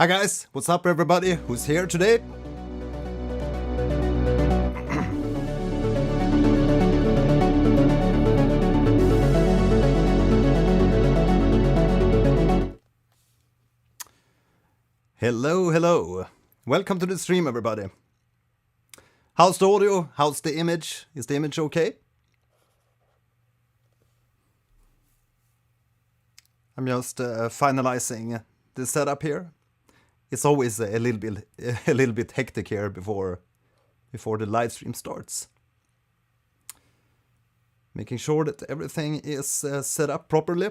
Hi guys, what's up everybody? Who's here today? Hello. Welcome to the stream everybody. How's the audio? How's the image? Is the image okay? I'm just finalizing the setup here. It's always a little bit hectic here before the live stream starts. Making sure that everything is set up properly.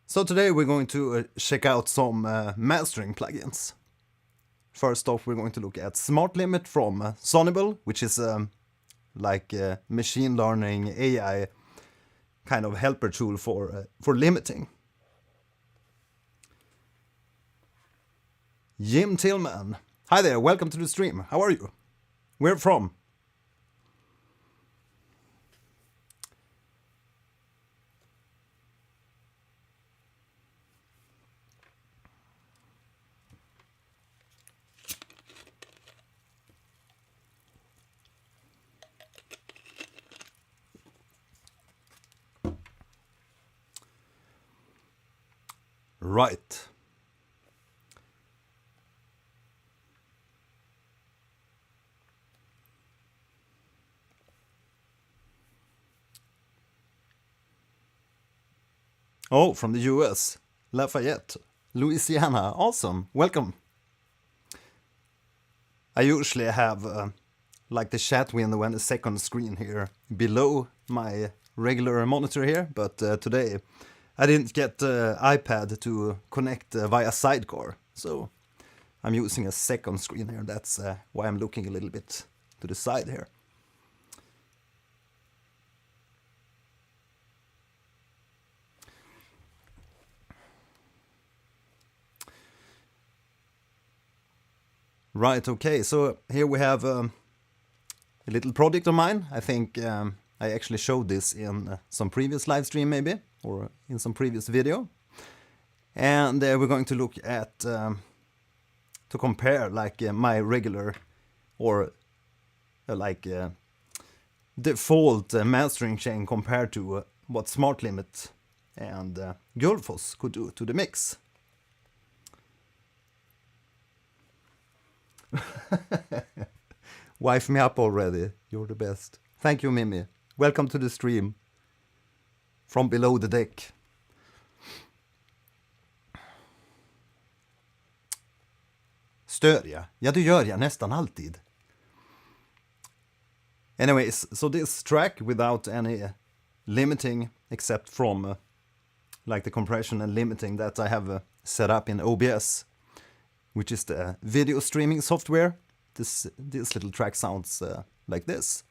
So today we're going to check out some mastering plugins. First off, we're going to look at Smartlimit from Sonable, which is like a machine learning AI kind of helper tool for limiting. Jim Tillman. Hi there, welcome to the stream. How are you? Where from? Right. Oh, from the US. Lafayette, Louisiana. Awesome. Welcome. I usually have like the chat window and the second screen here below my regular monitor here, but today I didn't get the iPad to connect via Sidecar, so I'm using a second screen here. That's why I'm looking a little bit to the side here. Right, okay, so here we have a little project of mine. I think I actually showed this in some previous live stream maybe, or in some previous video. And we're going to look at, to compare like my regular or like default mastering chain compared to what Smartlimit and Gullfoss could do to the mix. Wife me up already, you're the best. Thank you Mimi, welcome to the stream. From below the deck. Stör jag? Ja, det gör jag nästan alltid. Anyways, so this track without any limiting except from like the compression and limiting that I have set up in OBS, which is the video streaming software. This little track sounds like this.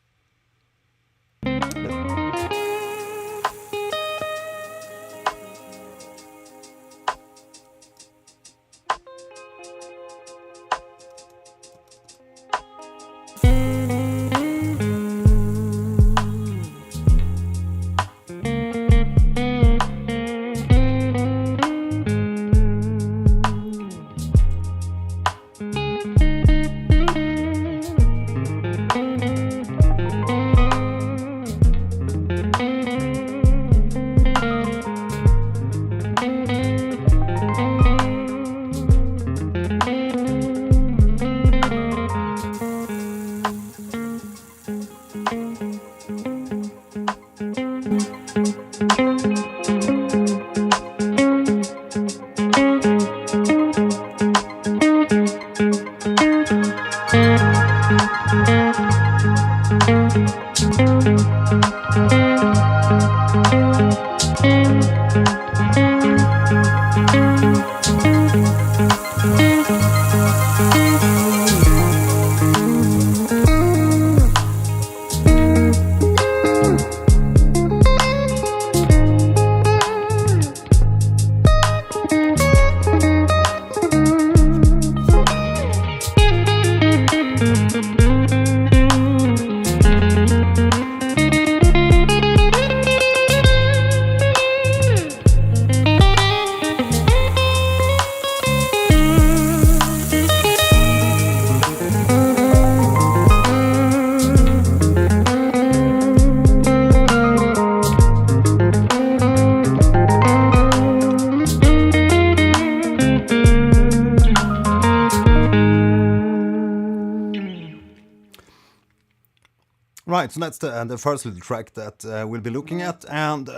Right, so that's the first little track that we'll be looking at, and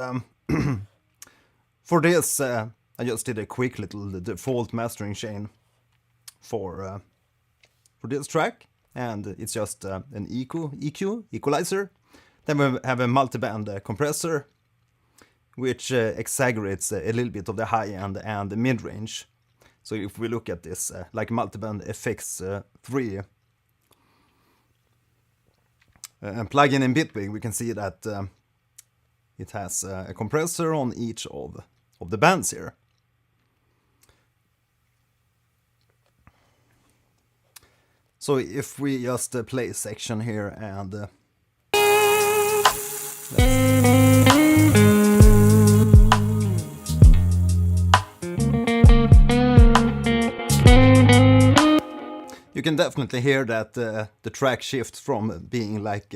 for this I just did a quick little default mastering chain for this track, and it's just an EQ equalizer. Then we have a multiband compressor, which exaggerates a little bit of the high end and the mid range. So if we look at this like multiband effects 3 plugin in Bitwig, we can see that it has a compressor on each of the bands here. So if we just play a section here and you can definitely hear that the track shifts from being like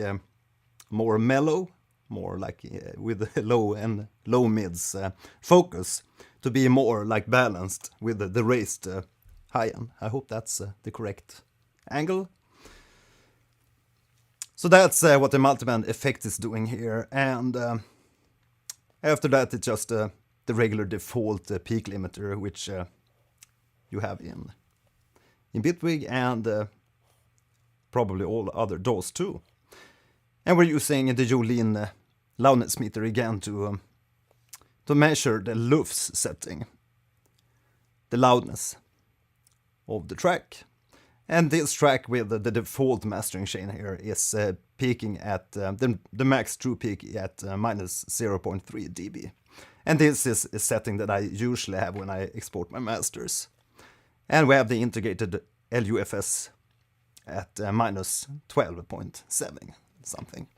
more mellow, more like with low mids focus, to be more like balanced with the raised high end. I hope that's the correct angle. So that's what the multiband effect is doing here, and after that it's just the regular default peak limiter, which you have in Bitwig and probably all other DAWs too. And we're using the Jolene loudness meter again to measure the LUFS setting, the loudness of the track. And this track with the default mastering chain here is peaking at the max true peak at minus 0.3 dB. And this is a setting that I usually have when I export my masters. And we have the integrated LUFS at minus 12.7 something.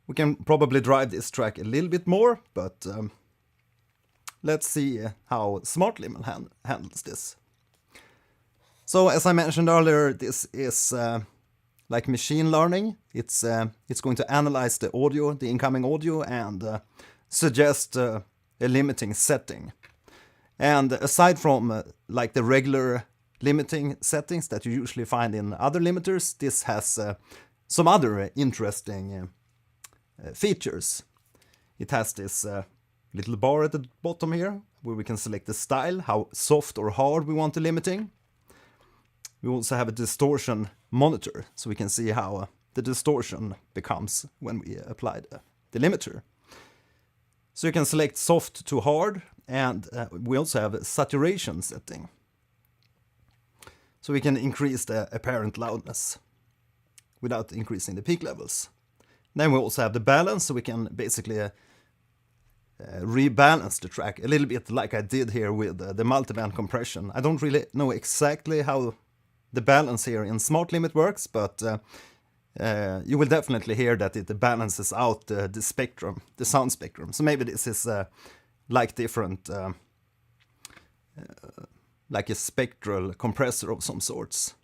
We can probably drive this track a little bit more, but let's see how Smartlimit handles this. So as I mentioned earlier, this is like machine learning. It's going to analyze the audio, the incoming audio, and suggest a limiting setting. And aside from like the regular limiting settings that you usually find in other limiters, this has some other interesting features. It has this little bar at the bottom here, where we can select the style, how soft or hard we want the limiting. We also have a distortion monitor, so we can see how the distortion becomes when we apply the limiter. So you can select soft to hard, and we also have a saturation setting. So we can increase the apparent loudness without increasing the peak levels. Then we also have the balance, so we can basically rebalance the track a little bit like I did here with the multiband compression. I don't really know exactly how the balance here in Smartlimit works, but you will definitely hear that it balances out the spectrum, the sound spectrum. So maybe this is like different, like a spectral compressor of some sorts.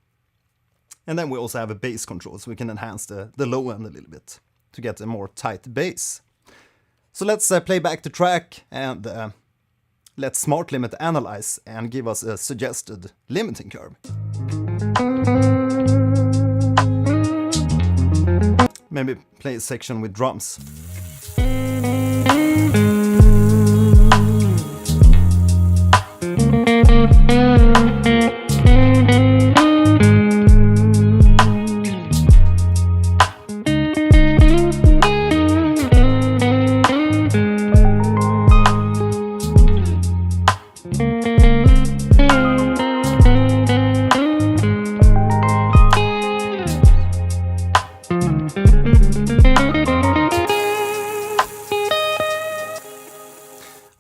And then we also have a bass control, so we can enhance the low end a little bit to get a more tight bass. So let's play back the track and let Smartlimit analyze and give us a suggested limiting curve. Maybe play a section with drums.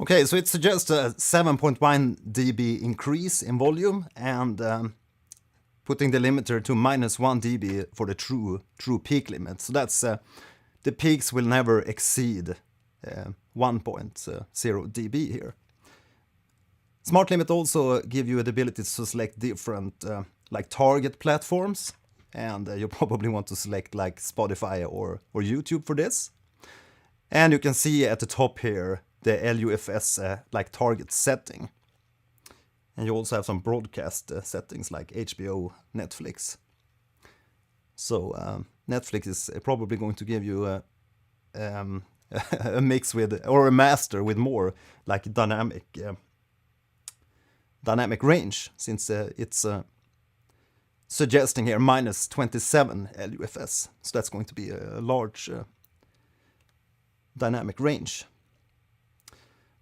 Okay, so it suggests a 7.1 dB increase in volume and putting the limiter to minus 1 dB for the true peak limit. So that's the peaks will never exceed 1.0 dB here. Smartlimit also give you the ability to select different like target platforms, and you probably want to select like Spotify or YouTube for this. And you can see at the top here the LUFS like target setting. And you also have some broadcast settings like HBO, Netflix. So Netflix is probably going to give you a mix with, or a master with more like dynamic range, since it's suggesting here minus 27 LUFS. So that's going to be a large dynamic range.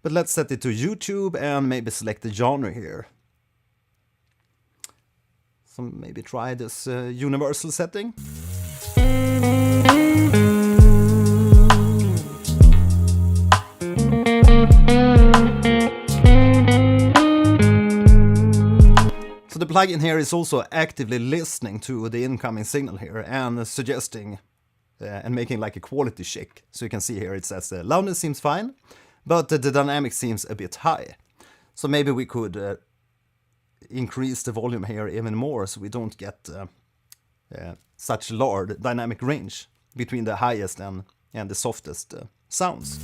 But let's set it to YouTube and maybe select the genre here. So maybe try this universal setting. So the plugin here is also actively listening to the incoming signal here and suggesting and making like a quality check. So you can see here it says loudness seems fine, but the dynamic seems a bit high. So maybe we could increase the volume here even more so we don't get such large dynamic range between the highest and the softest sounds.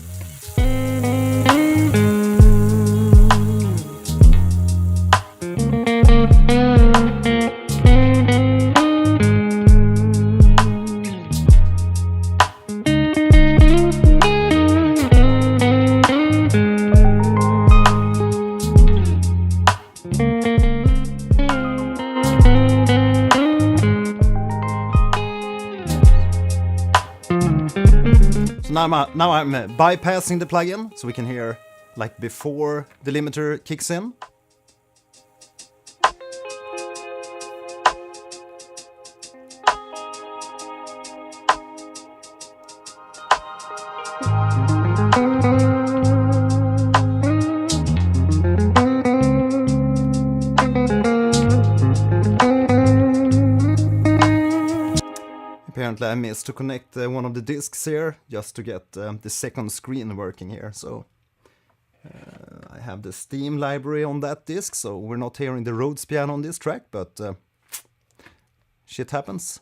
Now I'm bypassing the plugin, so we can hear like before the limiter kicks in. Apparently I missed to connect one of the discs here, just to get the second screen working here. So I have the Steam library on that disc, so we're not hearing the Rhodes piano on this track, but shit happens.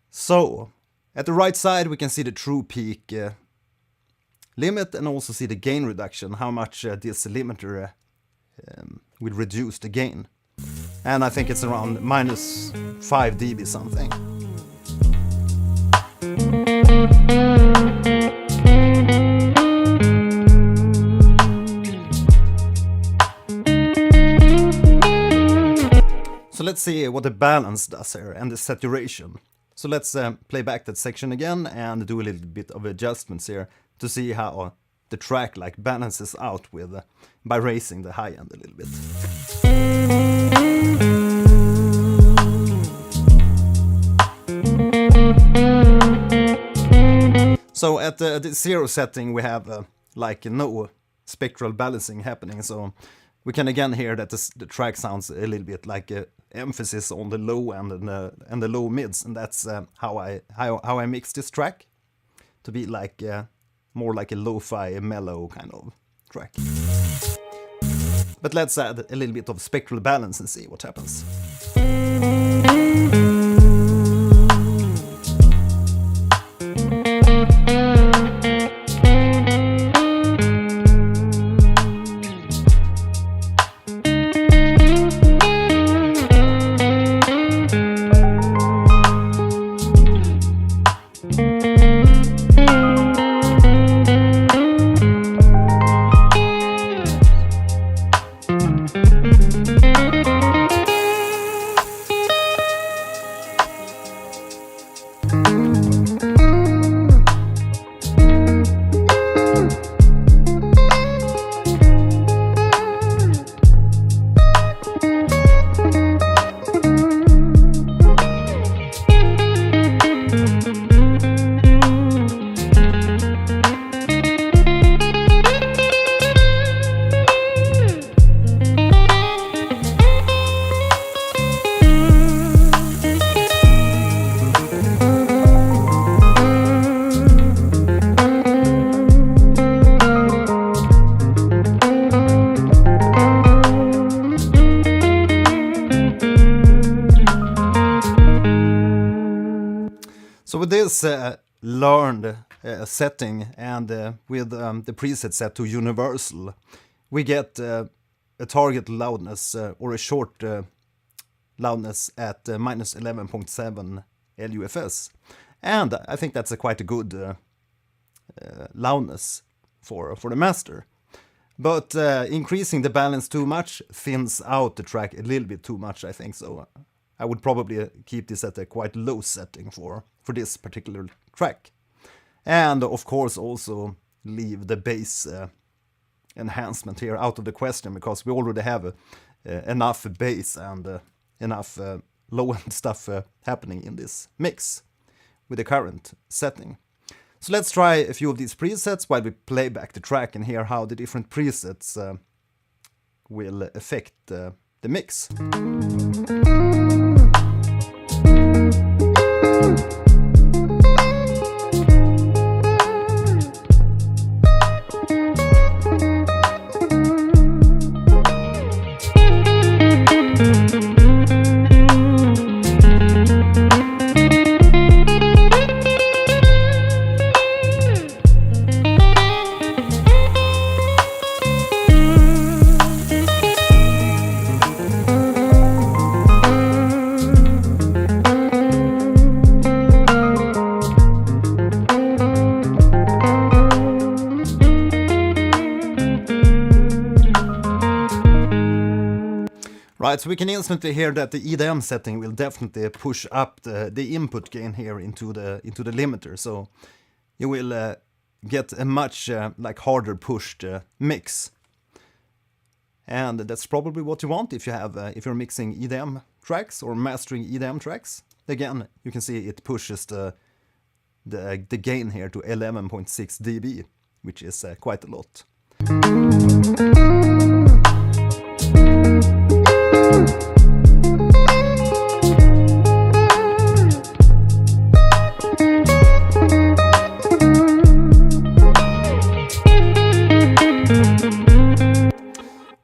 So at the right side we can see the true peak limit and also see the gain reduction, how much this limiter will reduce the gain. And I think it's around minus 5 dB something. So let's see what the balance does here and the saturation. So let's play back that section again and do a little bit of adjustments here to see how the track like balances out with by raising the high end a little bit. So at the 0 setting we have like no spectral balancing happening, so we can again hear that the track sounds a little bit like emphasis on the low end and the low mids, and that's how I mix this track to be like more like a lo-fi mellow kind of track. But let's add a little bit of spectral balance and see what happens. So with this learned setting and with the preset set to universal, we get a target loudness or a short loudness at minus 11.7 LUFS. And I think that's quite a good loudness for the master. But increasing the balance too much thins out the track a little bit too much, I think. So I would probably keep this at a quite low setting for this particular track. And of course also leave the bass enhancement here out of the question, because we already have enough bass and enough low-end stuff happening in this mix with the current setting. So let's try a few of these presets while we play back the track and hear how the different presets will affect the mix. Right, so we can instantly hear that the EDM setting will definitely push up the input gain here into the limiter. So you will get a much like harder pushed mix, and that's probably what you want if you have if you're mixing EDM tracks or mastering EDM tracks. Again, you can see it pushes the gain here to 11.6 dB, which is quite a lot.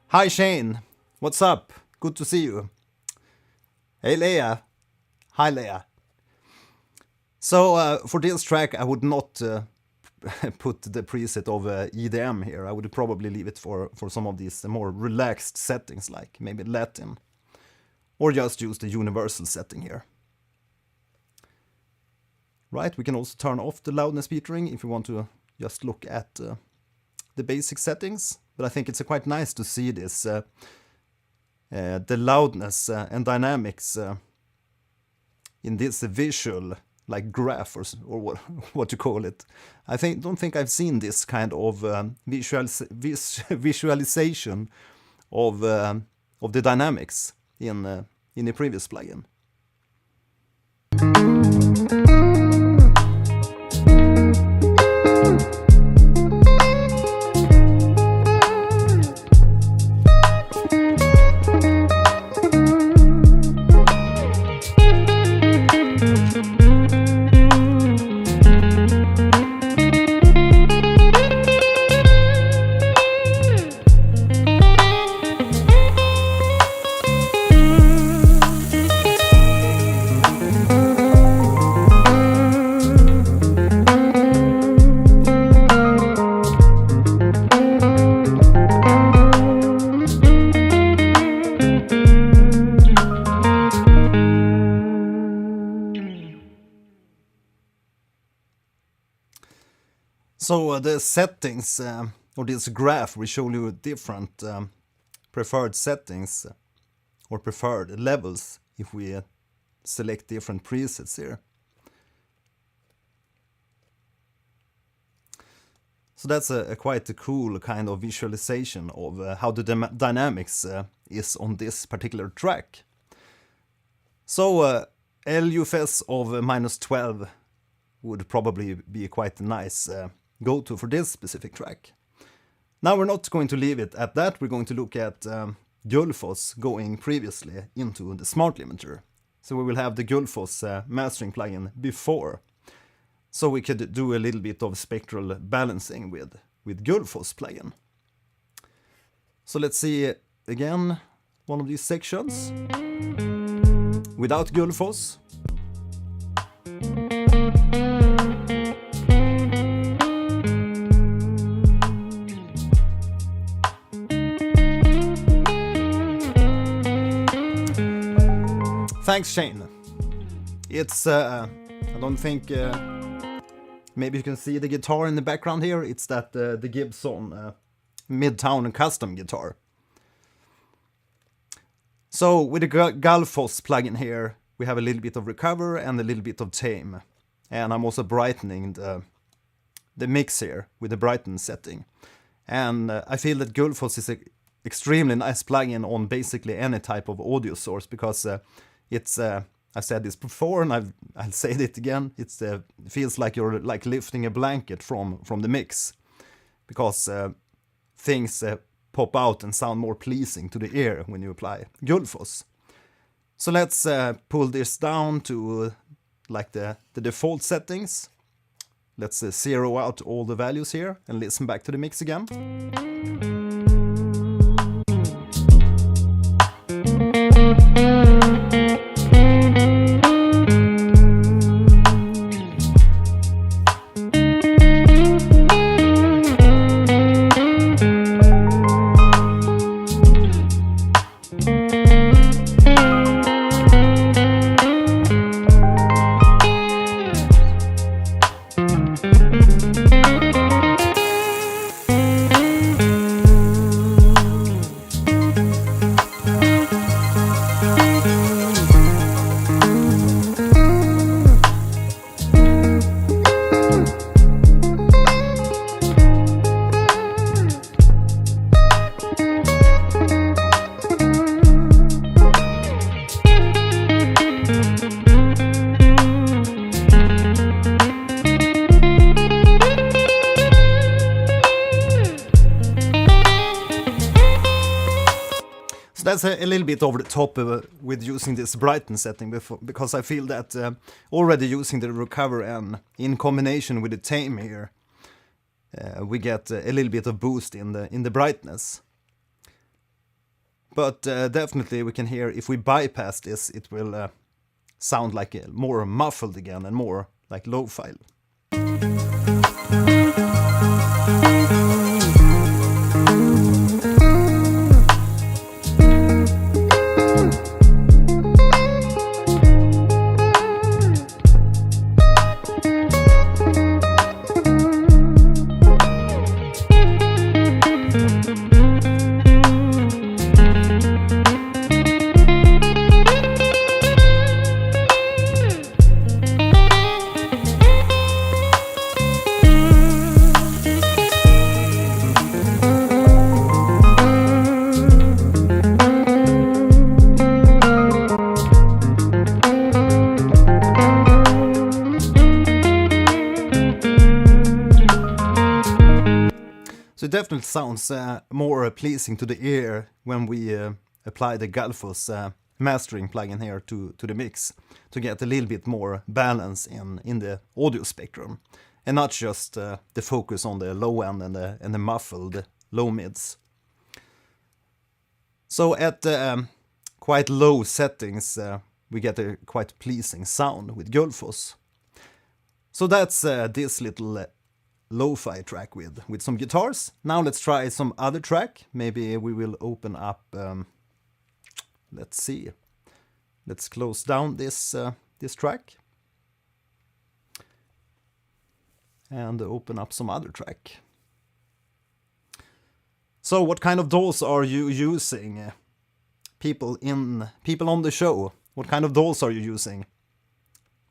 Hi Shane, what's up? Good to see you. Hey Leia. Hi Leia. So for this track I would not put the preset of EDM here. I would probably leave it for some of these more relaxed settings, like maybe Latin. Or just use the universal setting here. Right, we can also turn off the loudness metering if you want to just look at the basic settings. But I think it's quite nice to see this, the loudness and dynamics in this visual, like graph or what you call it. Don't think I've seen this kind of visualization of the dynamics in the previous plugin. So the settings, or this graph, will show you different preferred settings or preferred levels if we select different presets here. So that's a quite a cool kind of visualization of how the dynamics is on this particular track. So LUFS of -12 would probably be quite a nice go-to for this specific track. Now we're not going to leave it at that. We're going to look at Gullfoss going previously into the smart limiter. So we will have the Gullfoss mastering plugin before. So we could do a little bit of spectral balancing with Gullfoss plugin. So let's see again one of these sections without Gullfoss. Thanks Shane. It's, I don't think, maybe you can see the guitar in the background here. It's that the Gibson Midtown custom guitar. So with the Gullfoss plugin here, we have a little bit of recover and a little bit of tame. And I'm also brightening the mix here with the brighten setting. And I feel that Gullfoss is an extremely nice plugin on basically any type of audio source, because it's, I've said this before and I'll say it again, it feels like you're like lifting a blanket from the mix, because things pop out and sound more pleasing to the ear when you apply Gullfoss. So let's pull this down to like the default settings. Let's zero out all the values here and listen back to the mix again. So that's a little bit over the top with using this brighten setting, because I feel that already using the recover and in combination with the tame here, we get a little bit of boost in the brightness. But definitely we can hear, if we bypass this, it will sound like more muffled again and more like lo-fi. So it definitely sounds more pleasing to the ear when we apply the Gullfoss mastering plugin here to the mix, to get a little bit more balance in the audio spectrum, and not just the focus on the low end and the muffled low mids. So at quite low settings we get a quite pleasing sound with Gullfoss. So that's this little lo-fi track with some guitars. Now let's try some other track. Maybe we will open up, let's see, let's close down this track and open up some other track. So what kind of DAWs are you using? People on the show, what kind of DAWs are you using?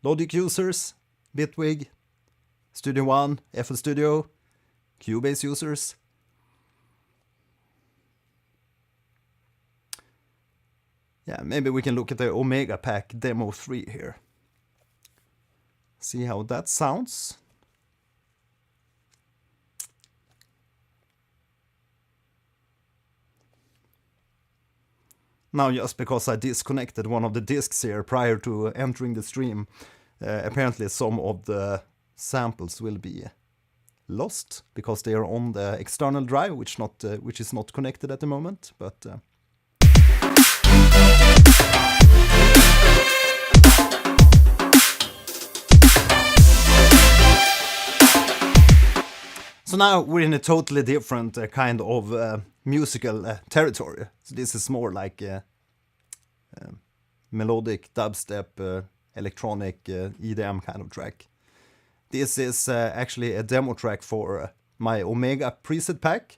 Logic users, Bitwig, Studio One, FL Studio, Cubase users. Yeah, maybe we can look at the Omega Pack Demo 3 here. See how that sounds. Now, just because I disconnected one of the discs here prior to entering the stream, apparently some of the samples will be lost because they are on the external drive, which is not connected at the moment. But so now we're in a totally different kind of musical territory. So this is more like melodic dubstep, electronic EDM kind of track. This is actually a demo track for my Omega preset pack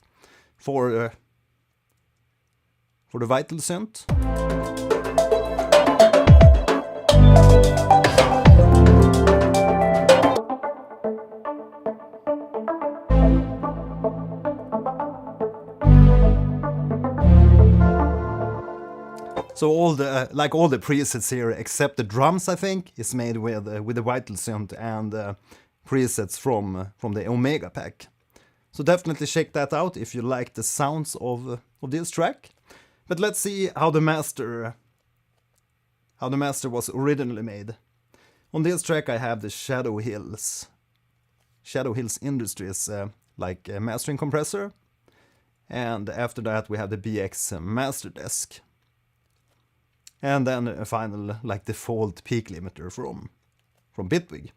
for the Vital synth. So all the presets here, except the drums, I think, is made with the Vital synth and presets from the Omega pack. So definitely check that out if you like the sounds of this track. But let's see how the master was originally made. On this track I have the Shadow Hills Industries mastering compressor, and after that we have the BX Master Desk. And then a final default peak limiter from Bitwig.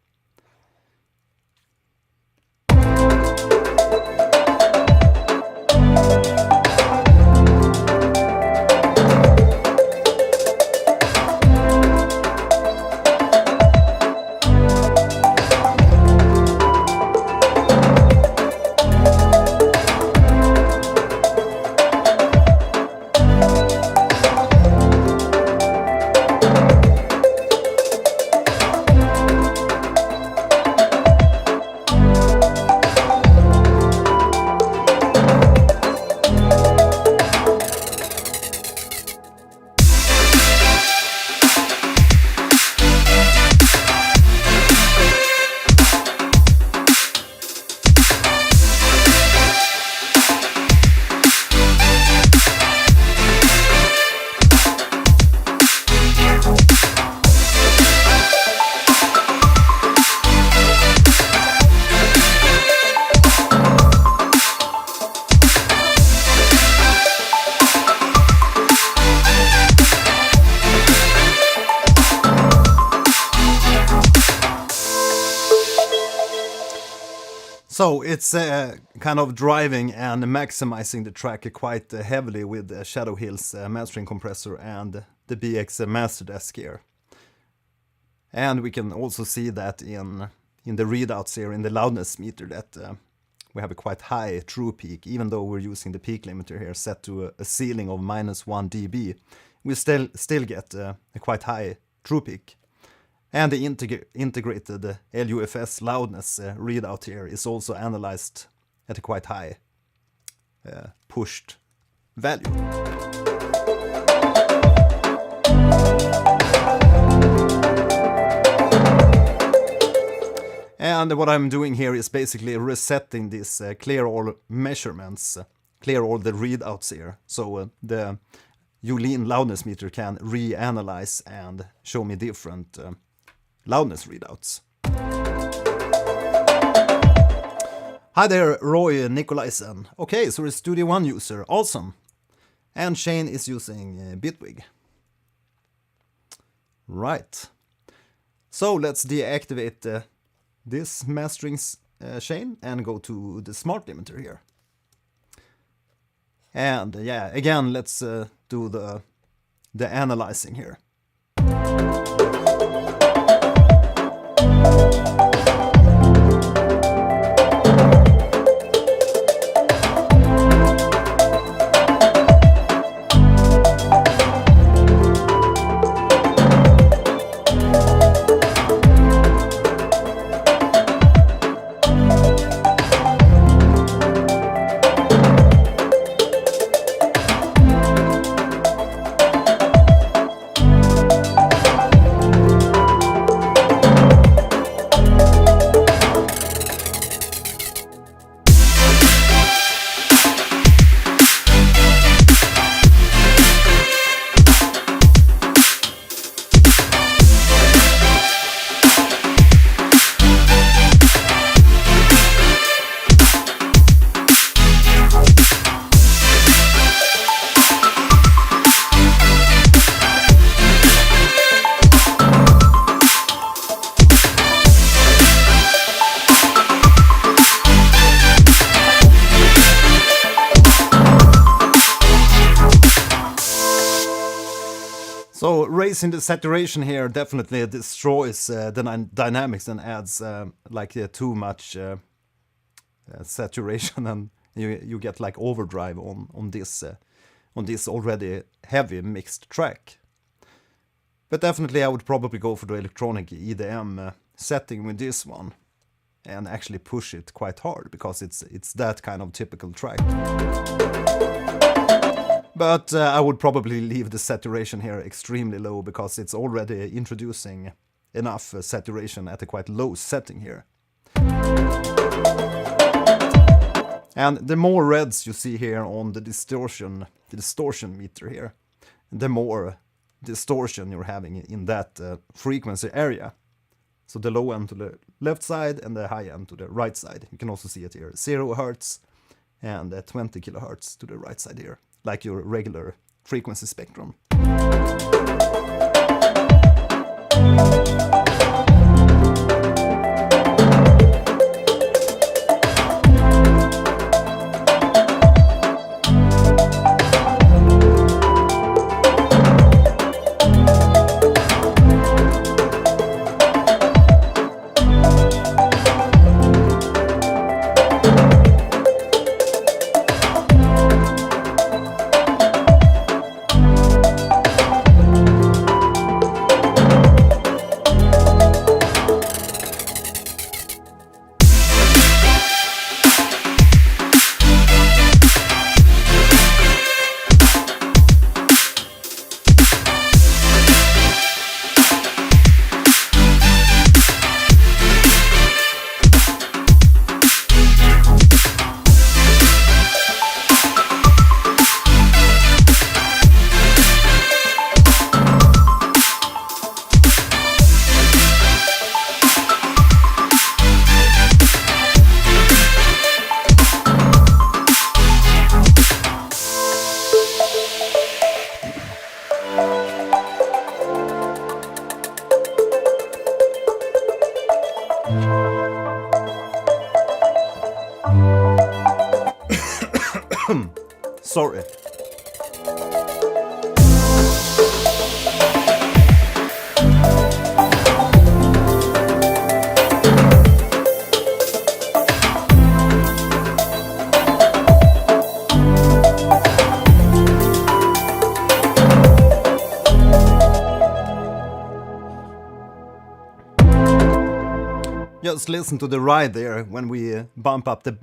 So it's kind of driving and maximizing the track quite heavily with the Shadow Hills mastering compressor and the BX Master Desk here. And we can also see that in the readouts here in the loudness meter that we have a quite high true peak, even though we're using the peak limiter here set to a ceiling of -1 dB. We still get a quite high true peak. And the integrated LUFS loudness readout here is also analyzed at a quite high pushed value. And what I'm doing here is basically resetting this clear all measurements, clear all the readouts here, so the Yulin loudness meter can reanalyze and show me different loudness readouts. Hi there, Roy Nicolaisen. Okay, so we're a Studio One user, awesome. And Shane is using Bitwig. Right. So let's deactivate this mastering chain and go to the smart limiter here. And yeah, again, let's do the analyzing here. raising the saturation here definitely destroys the dynamics and adds too much saturation, and you get like overdrive on this already heavy mixed track. But definitely I would probably go for the electronic EDM setting with this one and actually push it quite hard, because it's that kind of typical track. But I would probably leave the saturation here extremely low, because it's already introducing enough saturation at a quite low setting here. And the more reds you see here on the distortion meter here, the more distortion you're having in that frequency area. So the low end to the left side and the high end to the right side. You can also see it here, 0 Hz and 20 kHz to the right side here, like your regular frequency spectrum. Sorry. Just listen to the ride there when we bump up the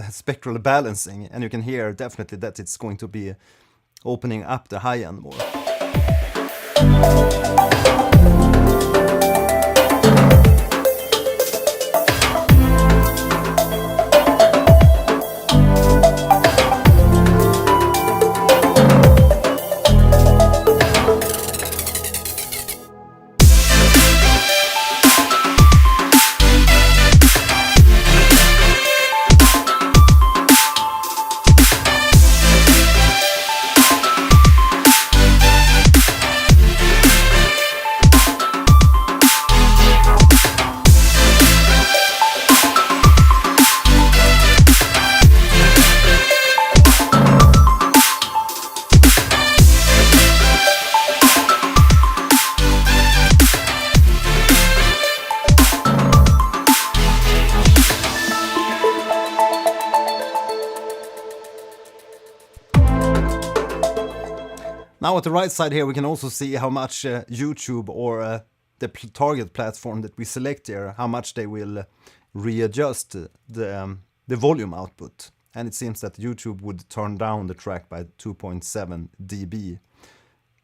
spectral balancing, and you can hear definitely that it's going to be opening up the high end more. Now at the right side here we can also see how much YouTube or the target platform that we select here, how much they will readjust the volume output. And it seems that YouTube would turn down the track by 2.7 dB.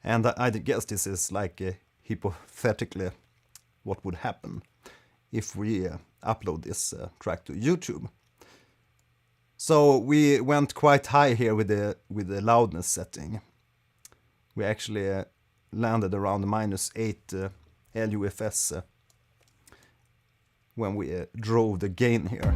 And I guess this is like hypothetically what would happen if we upload this track to YouTube. So we went quite high here with the loudness setting. We actually landed around -8 LUFS when we drove the gain here.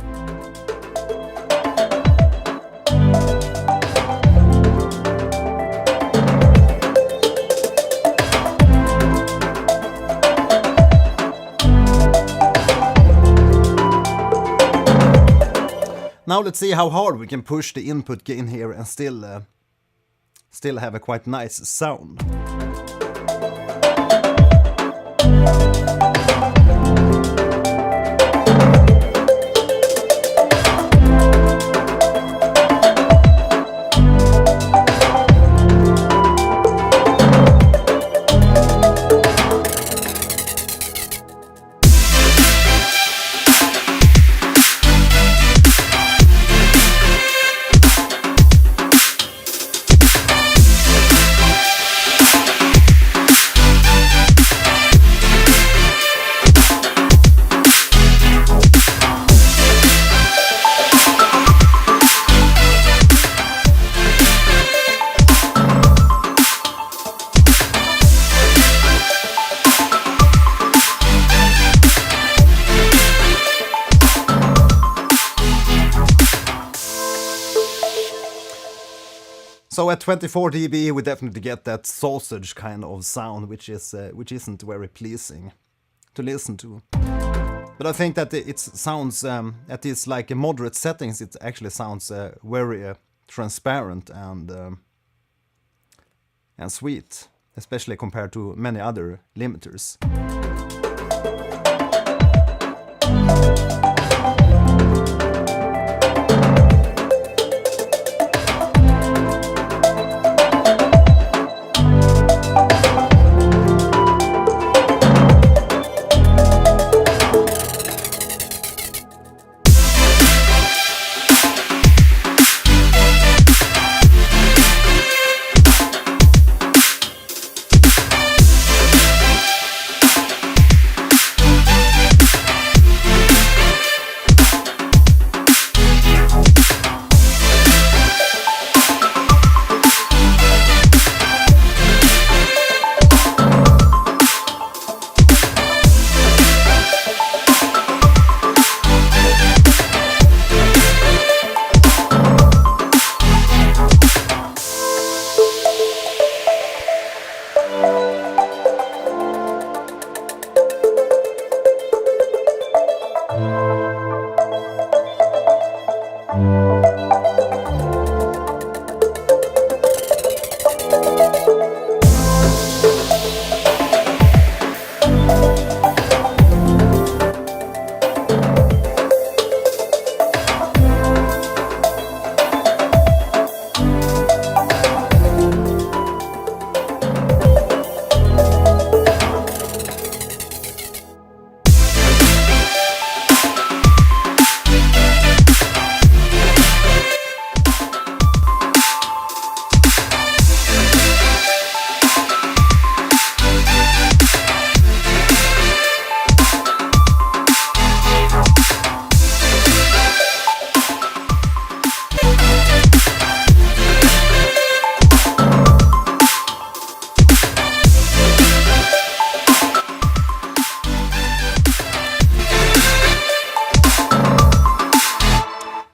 Now let's see how hard we can push the input gain here and still have a quite nice sound. So at 24 dB we definitely get that sausage kind of sound, which isn't very pleasing to listen to. But I think that it sounds at these like moderate settings, it actually sounds very transparent and sweet, especially compared to many other limiters.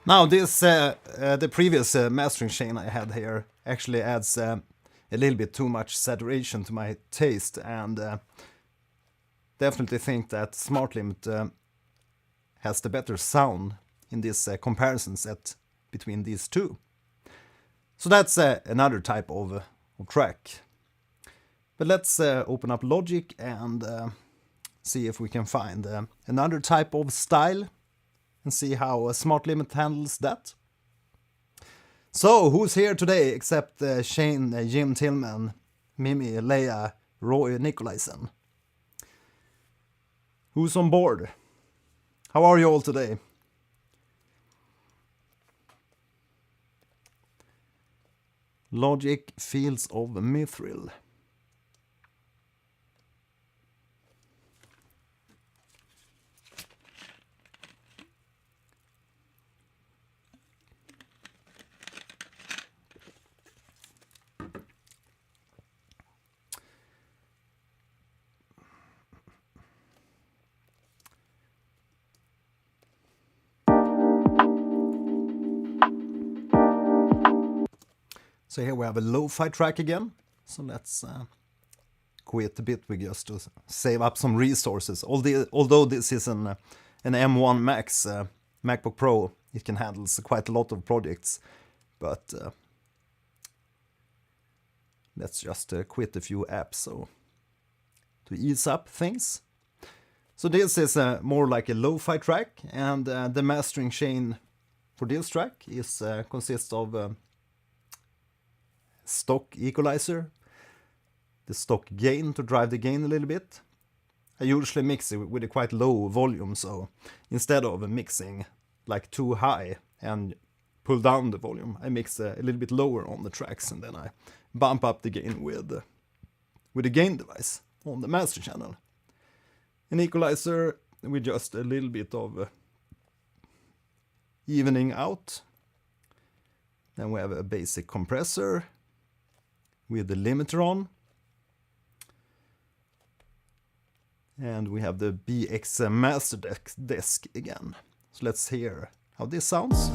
Now this, the previous mastering chain I had here actually adds a little bit too much saturation to my taste, and definitely think that Smartlimit has the better sound in this comparison set between these two. So that's another type of track. But let's open up Logic and see if we can find another type of style and see how Smartlimit handles that. So, who's here today except Shane, Jim Tillman, Mimi, Leia, Roy Nicolaisen? Who's on board? How are you all today? Logic Fields of Mithril. So here we have a lo-fi track again. So let's quit a bit with just to save up some resources. Although this is an M1 Max MacBook Pro, it can handle quite a lot of projects. But let's just quit a few apps so ease up things. So this is more like a lo-fi track, and the mastering chain for this track is consists of stock equalizer, the stock gain to drive the gain a little bit. I usually mix it with a quite low volume, so instead of mixing like too high and pull down the volume, I mix a little bit lower on the tracks, and then I bump up the gain with a gain device on the master channel. An equalizer with just a little bit of evening out. Then we have a basic compressor with the limiter on. And we have the BX master desk again. So let's hear how this sounds.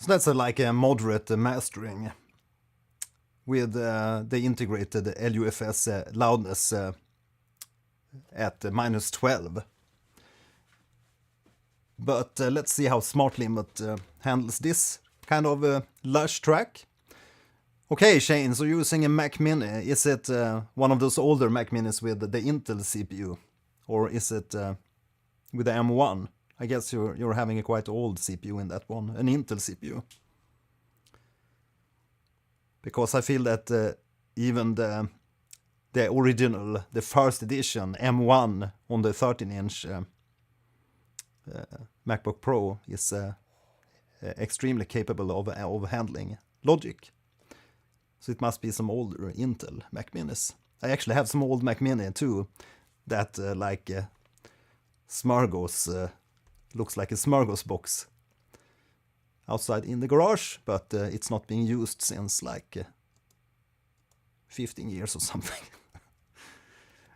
So that's like a moderate mastering with the integrated LUFS loudness at -12. But let's see how Smartlimit handles this kind of lush track. Okay, Shane, so using a Mac Mini, is it one of those older Mac Minis with the Intel CPU? Or is it with the M1? I guess you're having a quite old CPU in that one, an Intel CPU. Because I feel that even the original, the first edition M1 on the 13-inch MacBook Pro is extremely capable of handling logic. So it must be some older Intel Mac Minis. I actually have some old Mac Mini too, that Smorgos looks like a Smorgos box. outside in the garage, but it's not being used since like 15 years or something.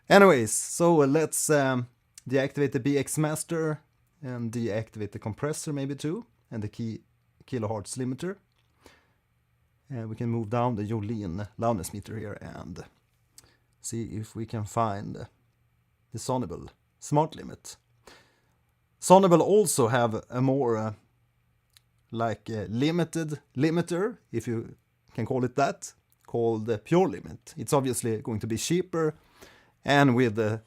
Anyways, so let's deactivate the BX master and deactivate the compressor maybe too, and the kilohertz limiter. And we can move down the Jolene loudness meter here and see if we can find the Sonable Smartlimit. Sonable also have a more limited limiter, if you can call it that, called the Pure Limit. It's obviously going to be cheaper and with a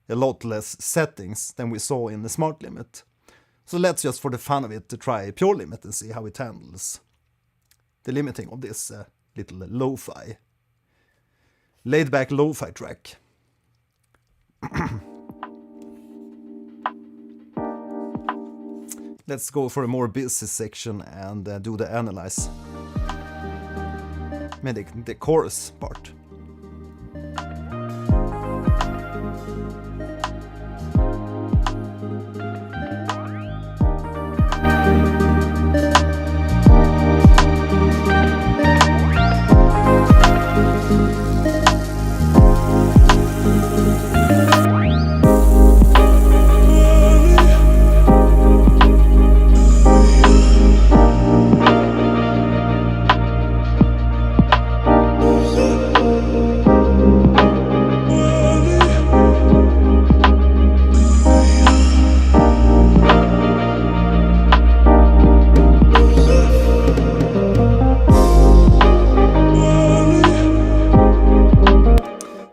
lot less settings than we saw in the Smartlimit. So let's just, for the fun of it, to try Pure Limit and see how it handles the limiting of this little lo-fi, laid-back lo-fi track. Let's go for a more busy section and do the analyze. Maybe the chorus part.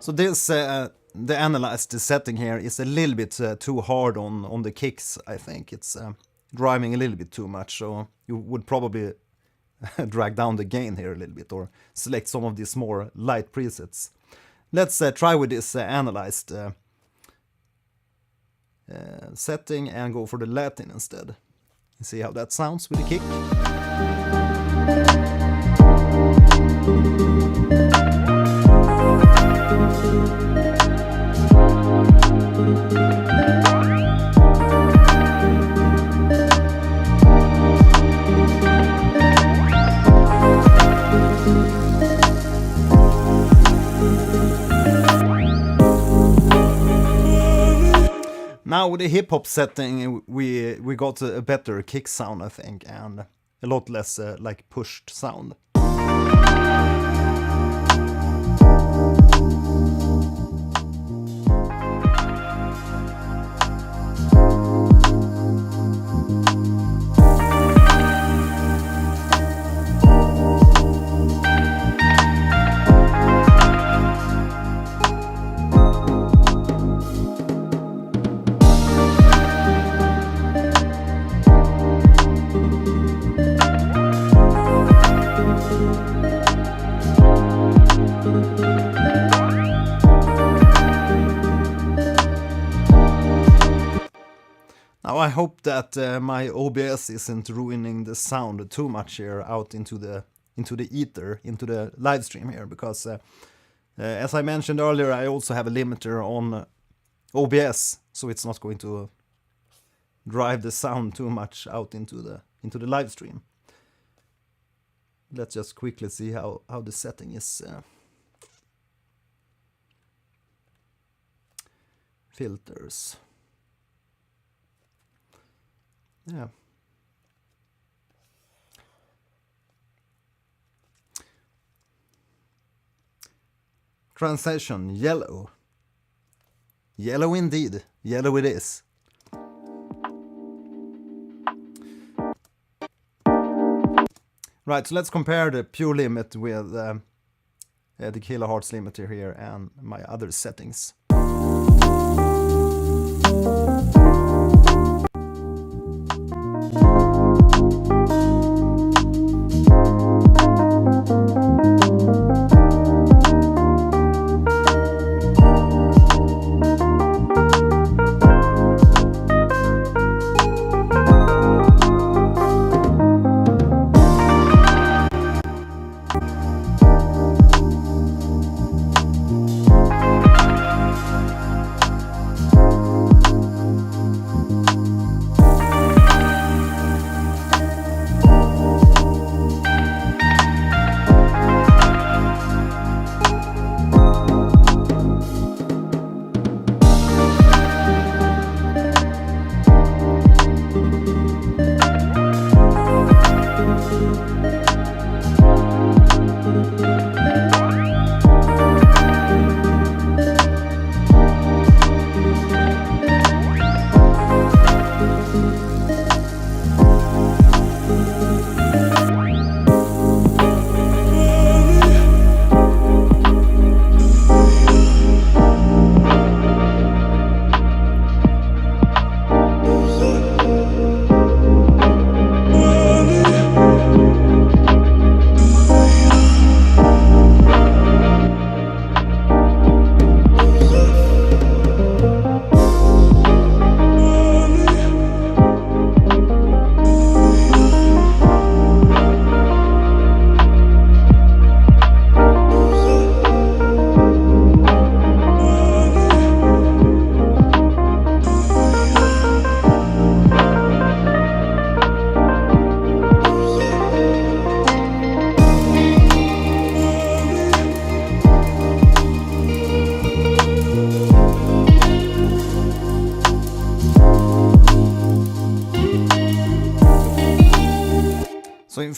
So this, the analyzed setting here is a little bit too hard on the kicks, I think. It's driving a little bit too much, so you would probably drag down the gain here a little bit or select some of these more light presets. Let's try with this analyzed setting and go for the Latin instead. And see how that sounds with the kick. Now with the hip hop setting, we got a better kick sound, I think, and a lot less like pushed sound. Now I hope that my OBS isn't ruining the sound too much here out into the ether, into the live stream here, because as I mentioned earlier, I also have a limiter on OBS, so it's not going to drive the sound too much out into the live stream. Let's just quickly see how the setting is. Filters. Yeah. Transition, yellow. Yellow indeed. Yellow it is. Right, so let's compare the Pure Limit with the kilohertz limiter here and my other settings.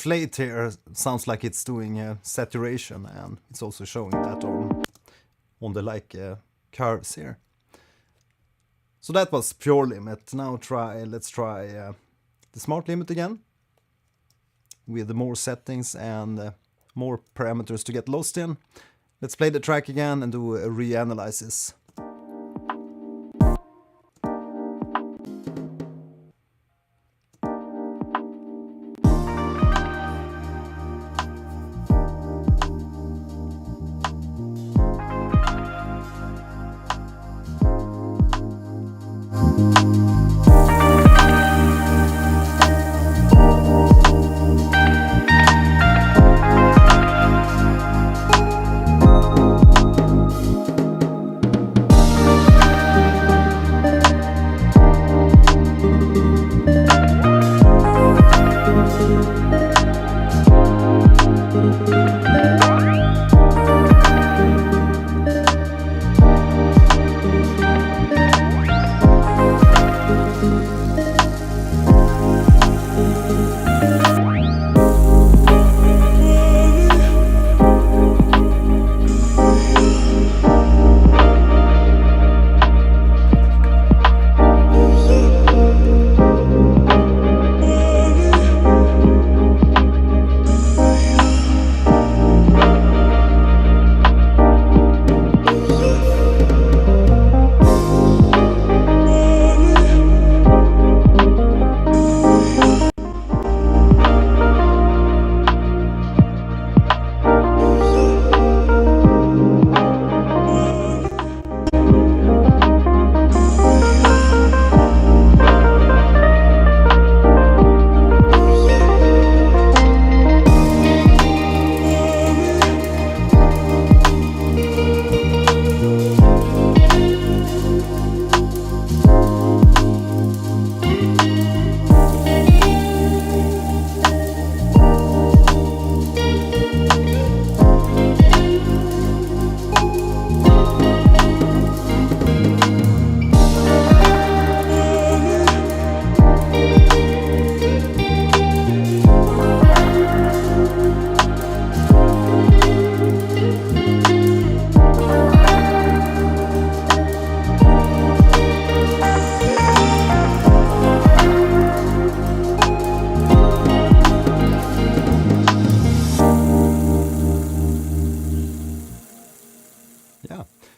inflate here sounds like it's doing a saturation, and it's also showing that on the curves here. So that was pure limit. Now let's try the smart limit again with more settings and more parameters to get lost in. Let's play the track again and do a reanalysis.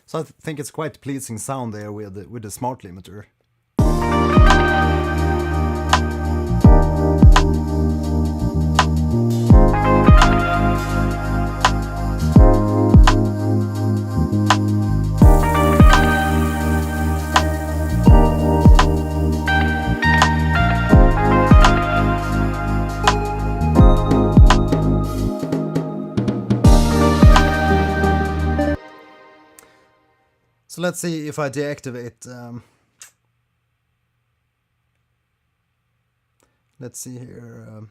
So I think it's quite pleasing sound there with the smart limiter. So let's see if I deactivate. Let's see here.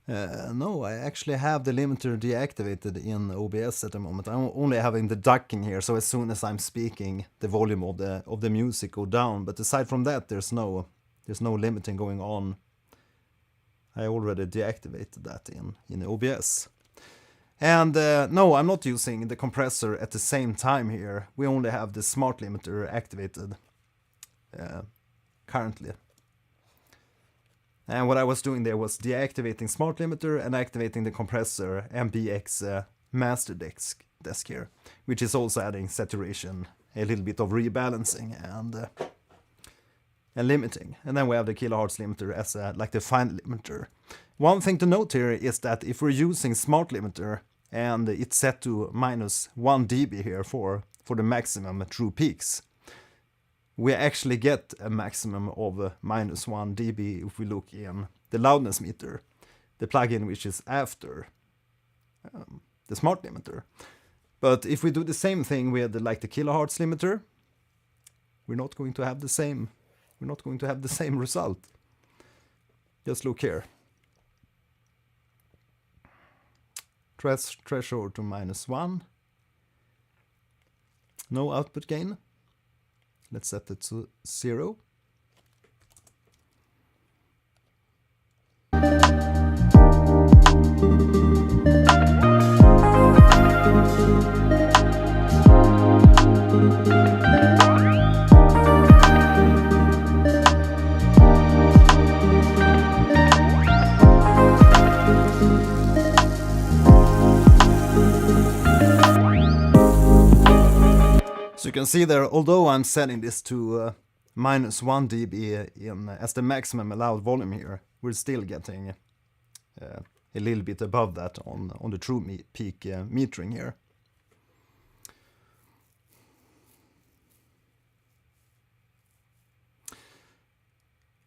No, I actually have the limiter deactivated in OBS at the moment. I'm only having the ducking here, so as soon as I'm speaking, the volume of the music go down. But aside from that, there's no limiting going on. I already deactivated that in OBS. And no, I'm not using the compressor at the same time here. We only have the smart limiter activated currently. And what I was doing there was deactivating smart limiter and activating the compressor MBX master desk here, which is also adding saturation, a little bit of rebalancing and limiting. And then we have the kilohertz limiter as like the final limiter. One thing to note here is that if we're using smart limiter and it's set to -1 dB here for the maximum true peaks, we actually get a maximum of -1 dB if we look in the loudness meter, the plugin which is after the smart limiter. But if we do the same thing with like the kilohertz limiter, we're not going to have the same result. Just look here. Threshold to -1. No output gain. Let's set it to 0. So you can see there, although I'm setting this to -1 dB as the maximum allowed volume here, we're still getting a little bit above that on the true peak metering here.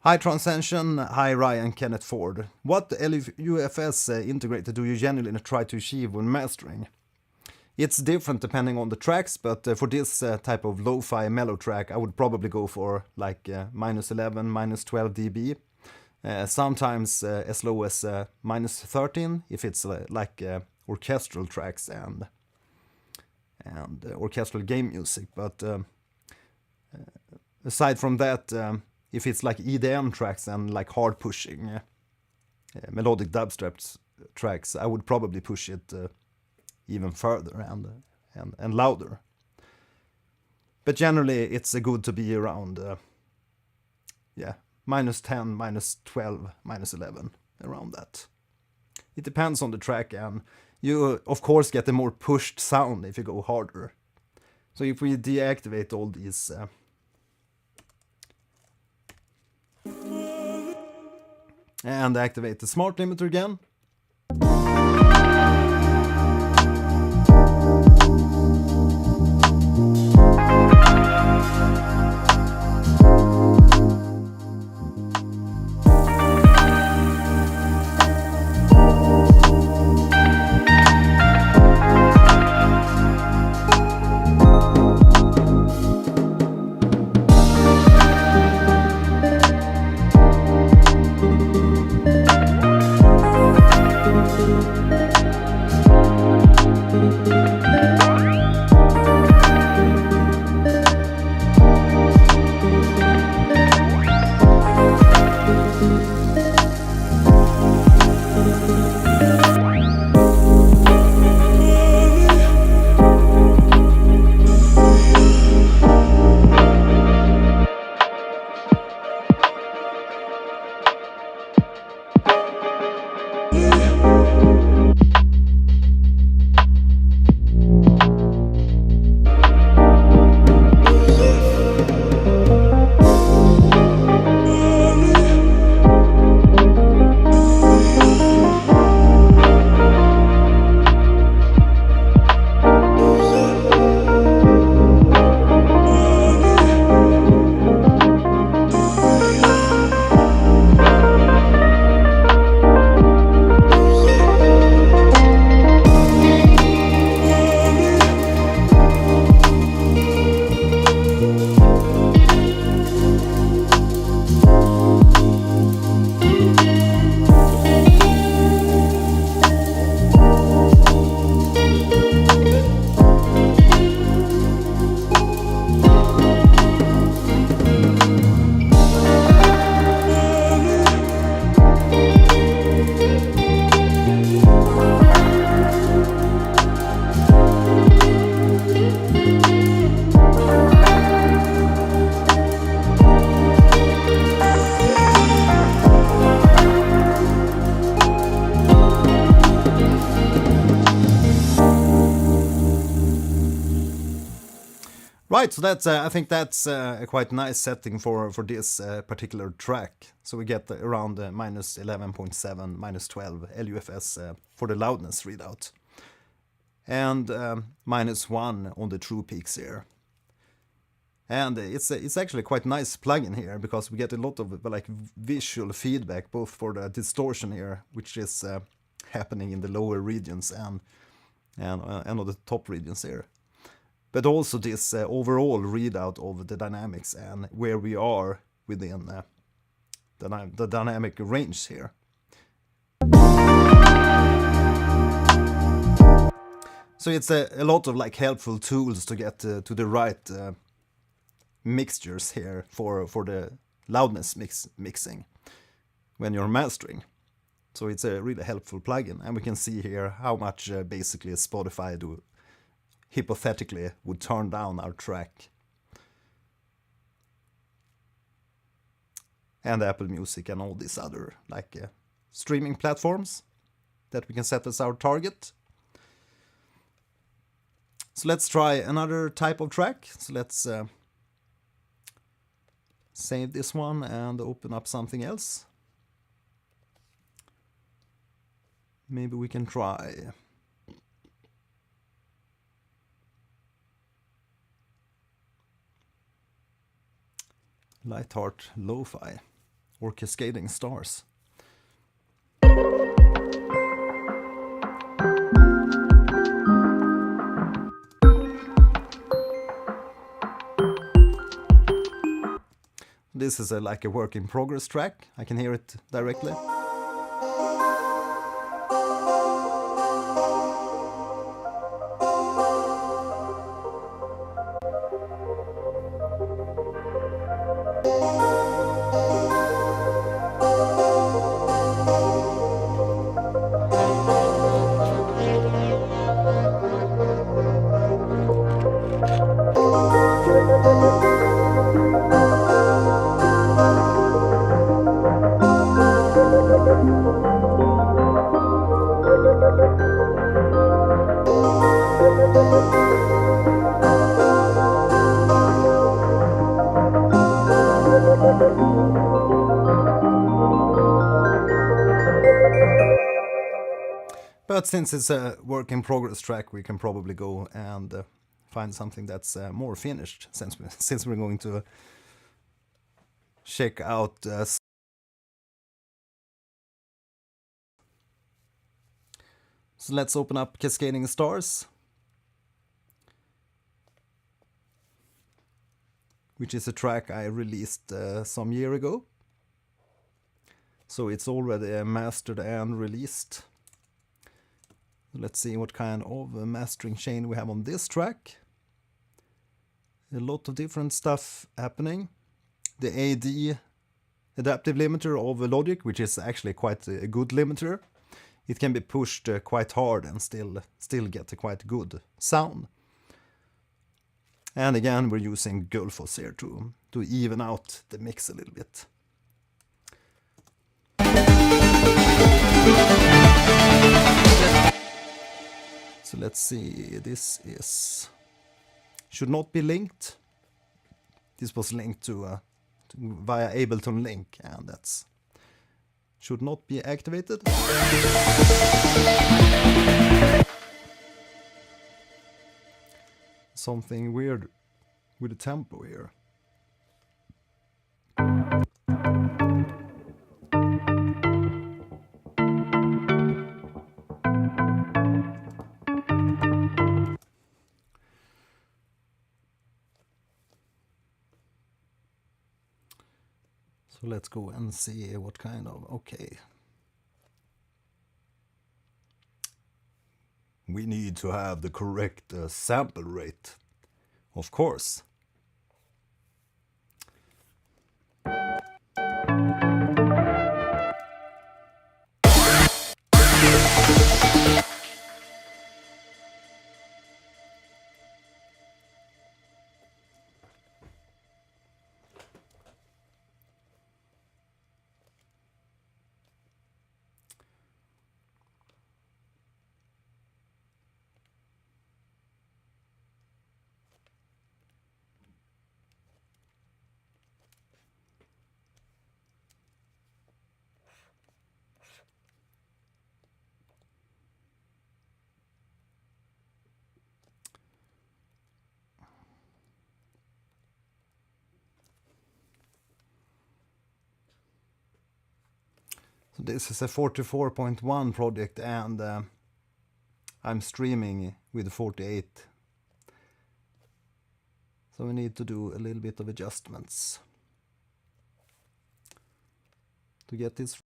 Hi Transcension, hi Ryan Kenneth Ford. What LUFS integrator do you generally try to achieve when mastering? It's different depending on the tracks, but for this type of lo-fi mellow track I would probably go for like -11, -12 dB. Sometimes as low as -13 if it's like orchestral tracks and orchestral game music. But aside from that, if it's like EDM tracks and like hard pushing melodic dubstep tracks, I would probably push it even further and louder. But generally it's good to be around -10, -12, -11, around that. It depends on the track, and you of course get a more pushed sound if you go harder. So if we deactivate all these and activate the smart limiter again. Right, so that's I think that's a quite nice setting for this particular track. So we get around -11.7, -12 LUFS for the loudness readout, and -1 on the true peaks here. And it's actually quite nice plugin here because we get a lot of like visual feedback both for the distortion here, which is happening in the lower regions and on the top regions here. But also this overall readout of the dynamics and where we are within the dynamic range here. So it's a lot of like helpful tools to get to the right mixtures here for the loudness mixing when you're mastering. So it's a really helpful plugin, and we can see here how much basically Spotify hypothetically would turn down our track. And Apple Music and all these other like streaming platforms that we can set as our target. So let's try another type of track. So let's save this one and open up something else. Maybe we can try Lightheart Lo-Fi or Cascading Stars. This is like a work in progress track. I can hear it directly. But since it's a work in progress track, we can probably go and find something that's more finished, since we're going to check out so let's open up Cascading Stars, which is a track I released some year ago. So it's already mastered and released. Let's see what kind of mastering chain we have on this track. A lot of different stuff happening. The AD adaptive limiter of Logic, which is actually quite a good limiter. It can be pushed quite hard and still get a quite good sound. And again, we're using Gullfoss here to even out the mix a little bit. So let's see, this should not be linked. This was linked to via Ableton Link, and that's should not be activated. Something weird with the tempo here. So let's go and see what kind of, okay. We need to have the correct sample rate, of course. This is a 44.1 project, and I'm streaming with 48. So we need to do a little bit of adjustments to get this.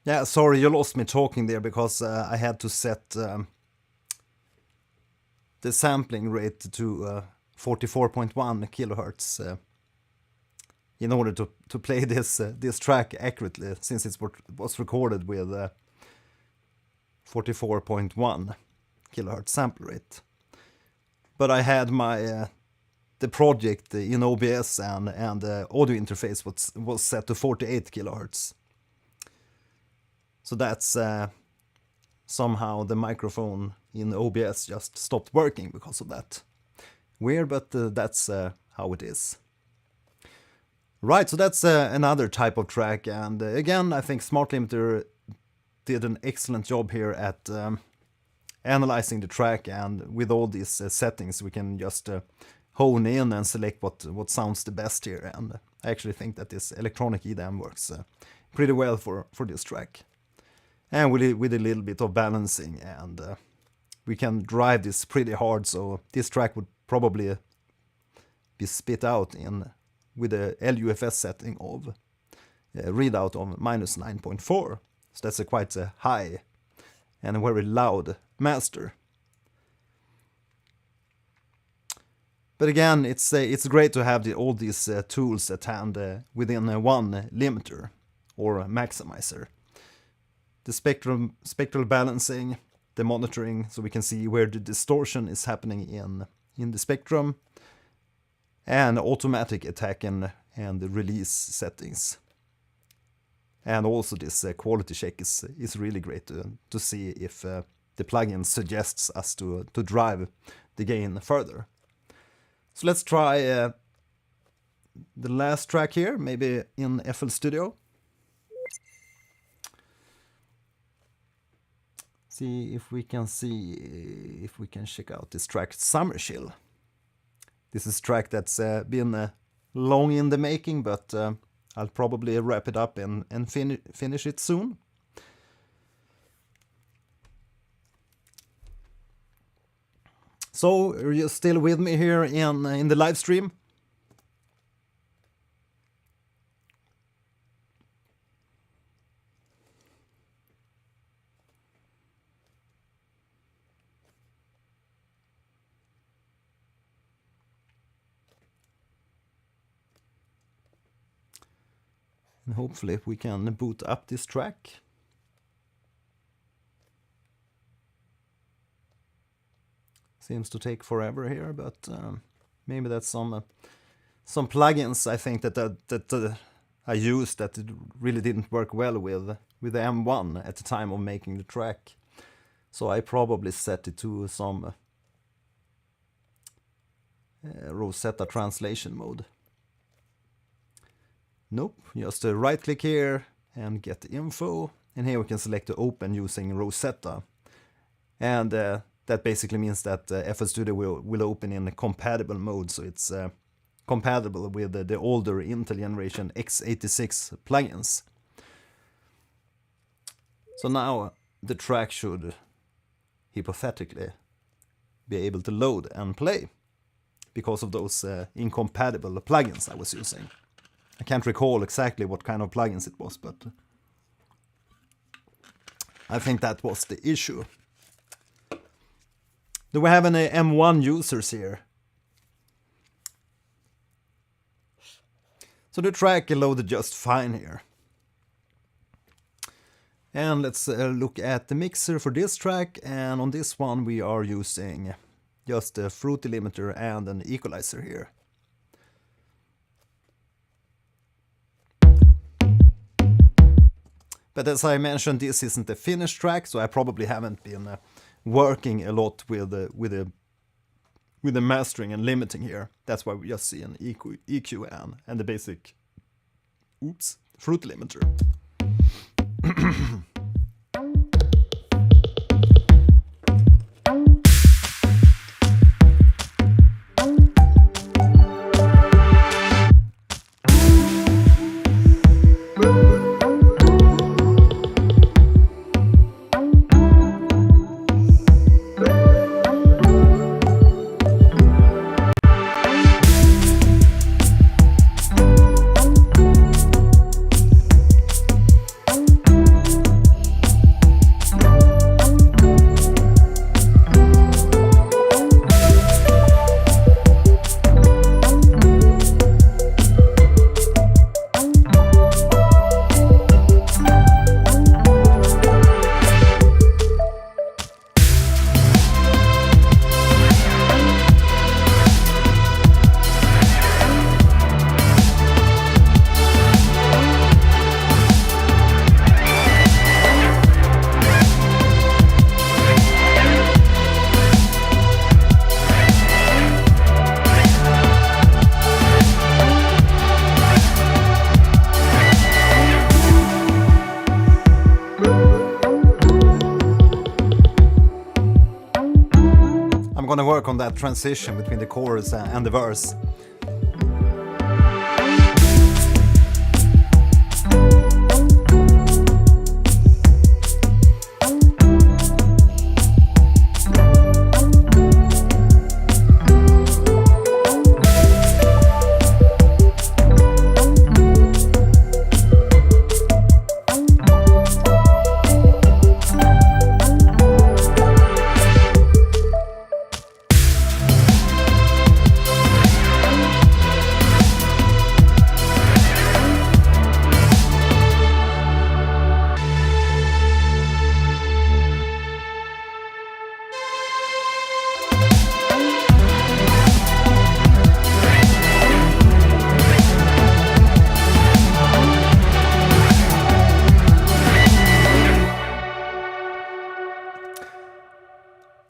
Yeah, sorry, you lost me talking there because I had to set the sampling rate to 44.1 kilohertz in order to play this track accurately, since it was recorded with 44.1 kilohertz sample rate. But I had my the project in OBS and the audio interface was set to 48 kilohertz. So that's somehow the microphone in OBS just stopped working because of that. Weird, but that's how it is. Right, so that's another type of track, and again, I think Smartlimit did an excellent job here at analyzing the track, and with all these settings we can just hone in and select what sounds the best here, and I actually think that this electronic EDM works pretty well for this track. And with a little bit of balancing, and we can drive this pretty hard, so this track would probably be spit out with a LUFS setting of readout of -9.4. So that's a quite high and a very loud master. But again, it's great to have all these tools at hand within one limiter or maximizer. The spectral balancing, the monitoring, so we can see where the distortion is happening in the spectrum, and automatic attack and the release settings. And also this quality check is really great to see if the plugin suggests us to drive the gain further. So let's try the last track here, maybe in FL Studio. See if we can check out this track, Summer Chill. This is a track that's been long in the making, but I'll probably wrap it up and finish it soon. So, are you still with me here in the live stream? And hopefully we can boot up this track. Seems to take forever here, but maybe that's some plugins I think that I used that it really didn't work well with the M1 at the time of making the track. So I probably set it to some Rosetta translation mode. Nope, just right click here and get the info, and here we can select to open using Rosetta, and that basically means that FL Studio will open in a compatible mode, so it's compatible with the older Intel generation x86 plugins. So now the track should hypothetically be able to load and play because of those incompatible plugins I was using. I can't recall exactly what kind of plugins it was, but I think that was the issue. Do we have any M1 users here? So the track loaded just fine here. And let's look at the mixer for this track, and on this one we are using just a fruity limiter and an equalizer here. But as I mentioned, this isn't a finished track, so I probably haven't been working a lot with the mastering and limiting here. That's why we just see an EQ and the basic fruit limiter. going to work on that transition between the chorus and the verse.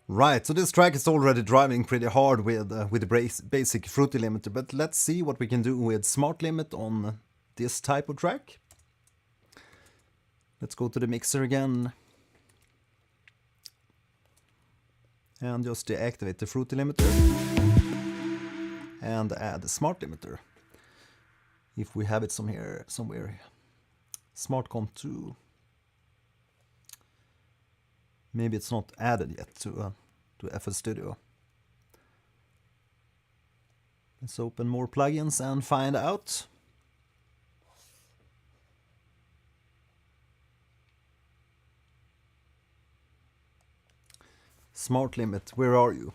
Right, so this track is already driving pretty hard with the basic Fruity limiter, but let's see what we can do with Smartlimit on this type of track. Let's go to the mixer again and just deactivate the Fruity limiter and add the Smart limiter. If we have it somewhere, Smart Comp 2. Maybe it's not added yet to FL Studio. Let's open more plugins and find out. Smartlimit, where are you?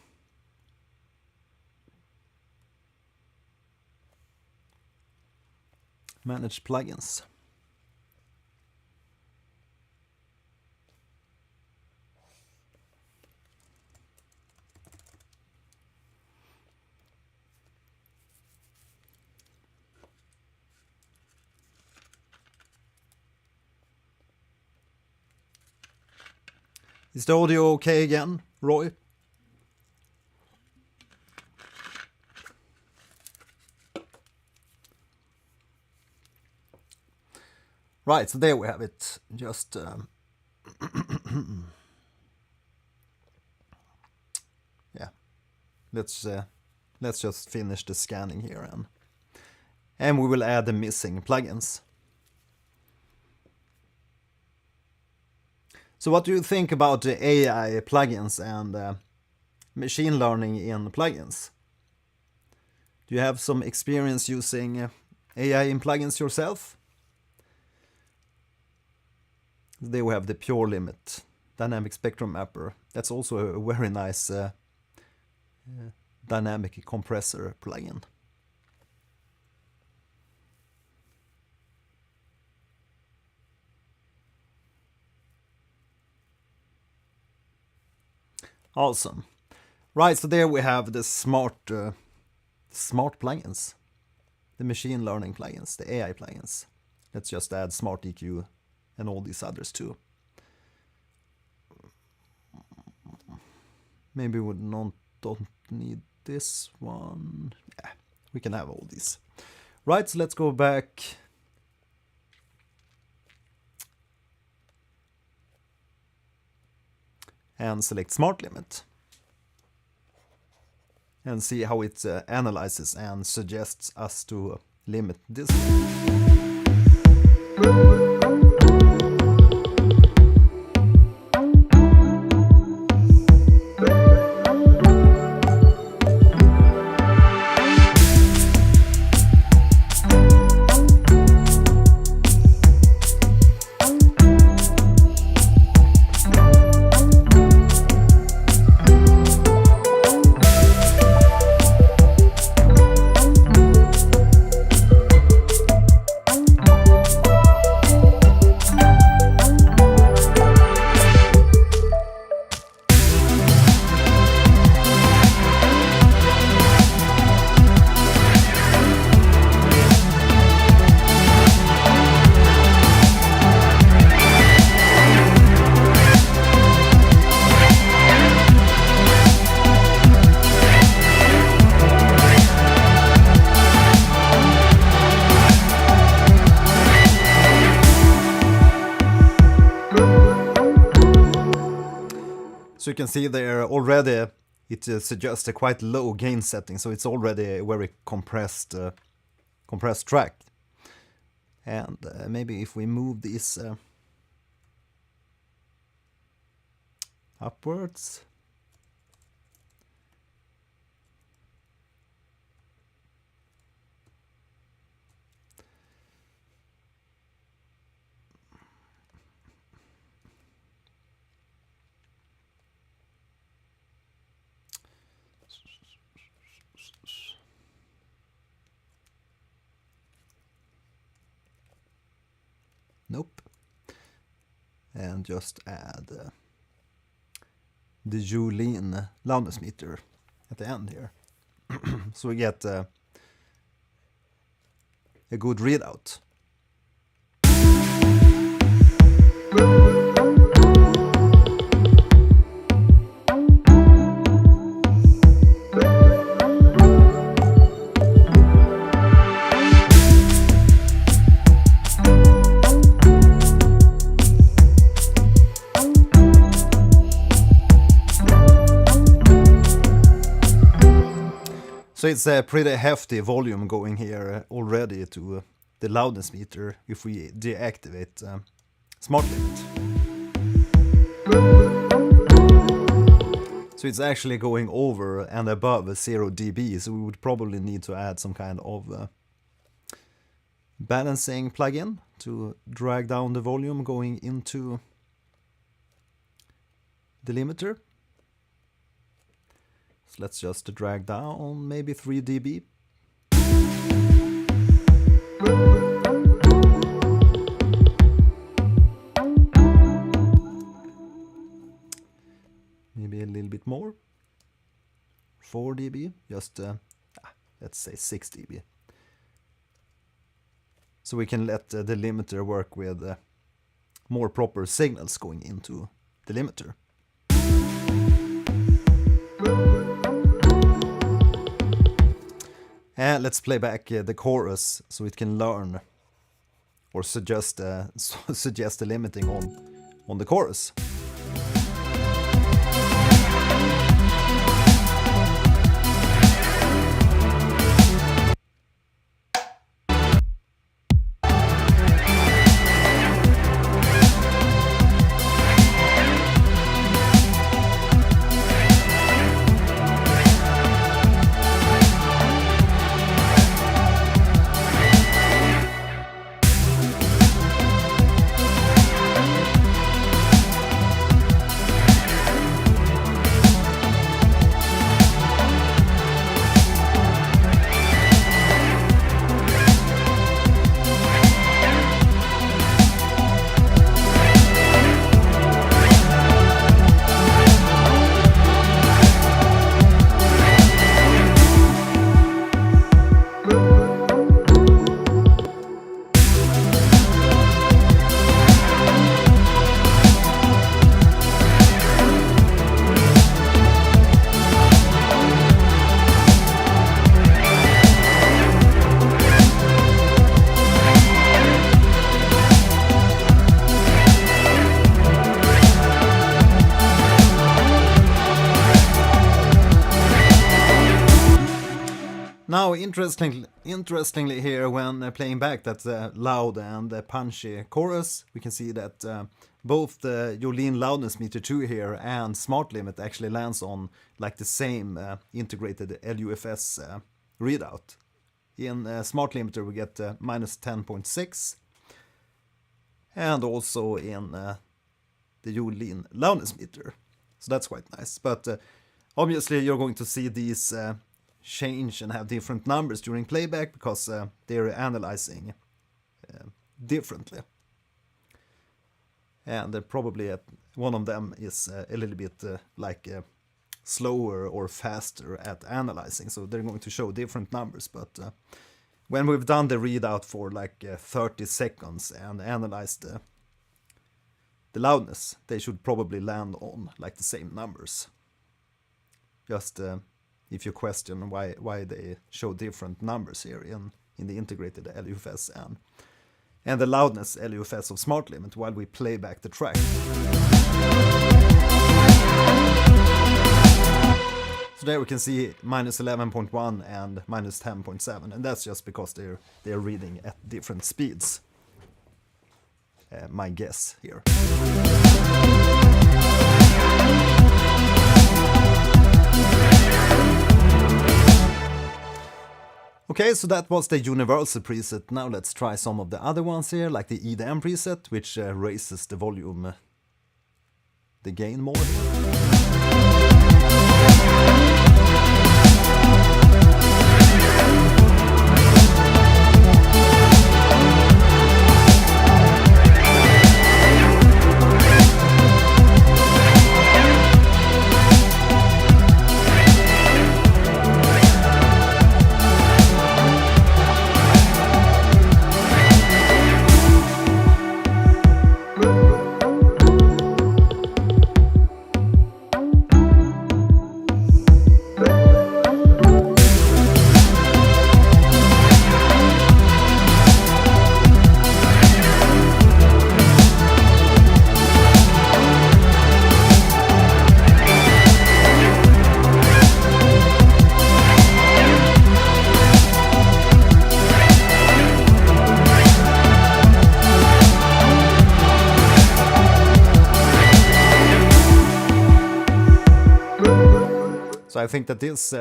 Manage plugins. Is the audio okay again, Roy? Right, so there we have it. Just yeah, let's just finish the scanning here and we will add the missing plugins. So what do you think about the AI plugins and machine learning in plugins? Do you have some experience using AI in plugins yourself? There we have the Pure Limit, Dynamic Spectrum Mapper. That's also a very nice dynamic compressor plugin. Awesome. Right, so there we have the smart plugins, the machine learning plugins, the AI plugins. Let's just add Smart EQ and all these others too. Maybe we don't need this one. Yeah, we can have all these. Right, so let's go back. And select Smartlimit and see how it analyzes and suggests us to limit this. So you can see there already it suggests a quite low gain setting, so it's already a very compressed track. And maybe if we move this upwards. Nope. And just add the Yulin loudness meter at the end here. So we get a good readout. So it's a pretty hefty volume going here already to the loudness meter if we deactivate Smartlimit. So it's actually going over and above 0 dB, so we would probably need to add some kind of balancing plugin to drag down the volume going into the limiter. So let's just drag down maybe 3 dB. Maybe a little bit more. 4 dB, just let's say 6 dB. So we can let the limiter work with more proper signals going into the limiter. And let's play back the chorus so it can learn or suggest the limiting on the chorus. Now, interestingly here, when playing back that loud and punchy chorus, we can see that both the Yulin loudness meter 2 here and Smartlimit actually lands on like the same integrated LUFS readout. In Smartlimiter we get minus 10.6, and also in the Yulin loudness meter. So that's quite nice. But obviously you're going to see these change and have different numbers during playback because they're analyzing differently. And probably one of them is a little bit slower or faster at analyzing, so they're going to show different numbers. But when we've done the readout for like 30 seconds and analyzed the loudness, they should probably land on like the same numbers. Just if you question why they show different numbers here in the integrated LUFS and the loudness LUFS of Smartlimit while we play back the track. So there we can see minus 11.1 and minus 10.7, and that's just because they're reading at different speeds. My guess here. Okay, so that was the universal preset. Now let's try some of the other ones here, like the EDM preset, which raises the volume, the gain more. So I think that these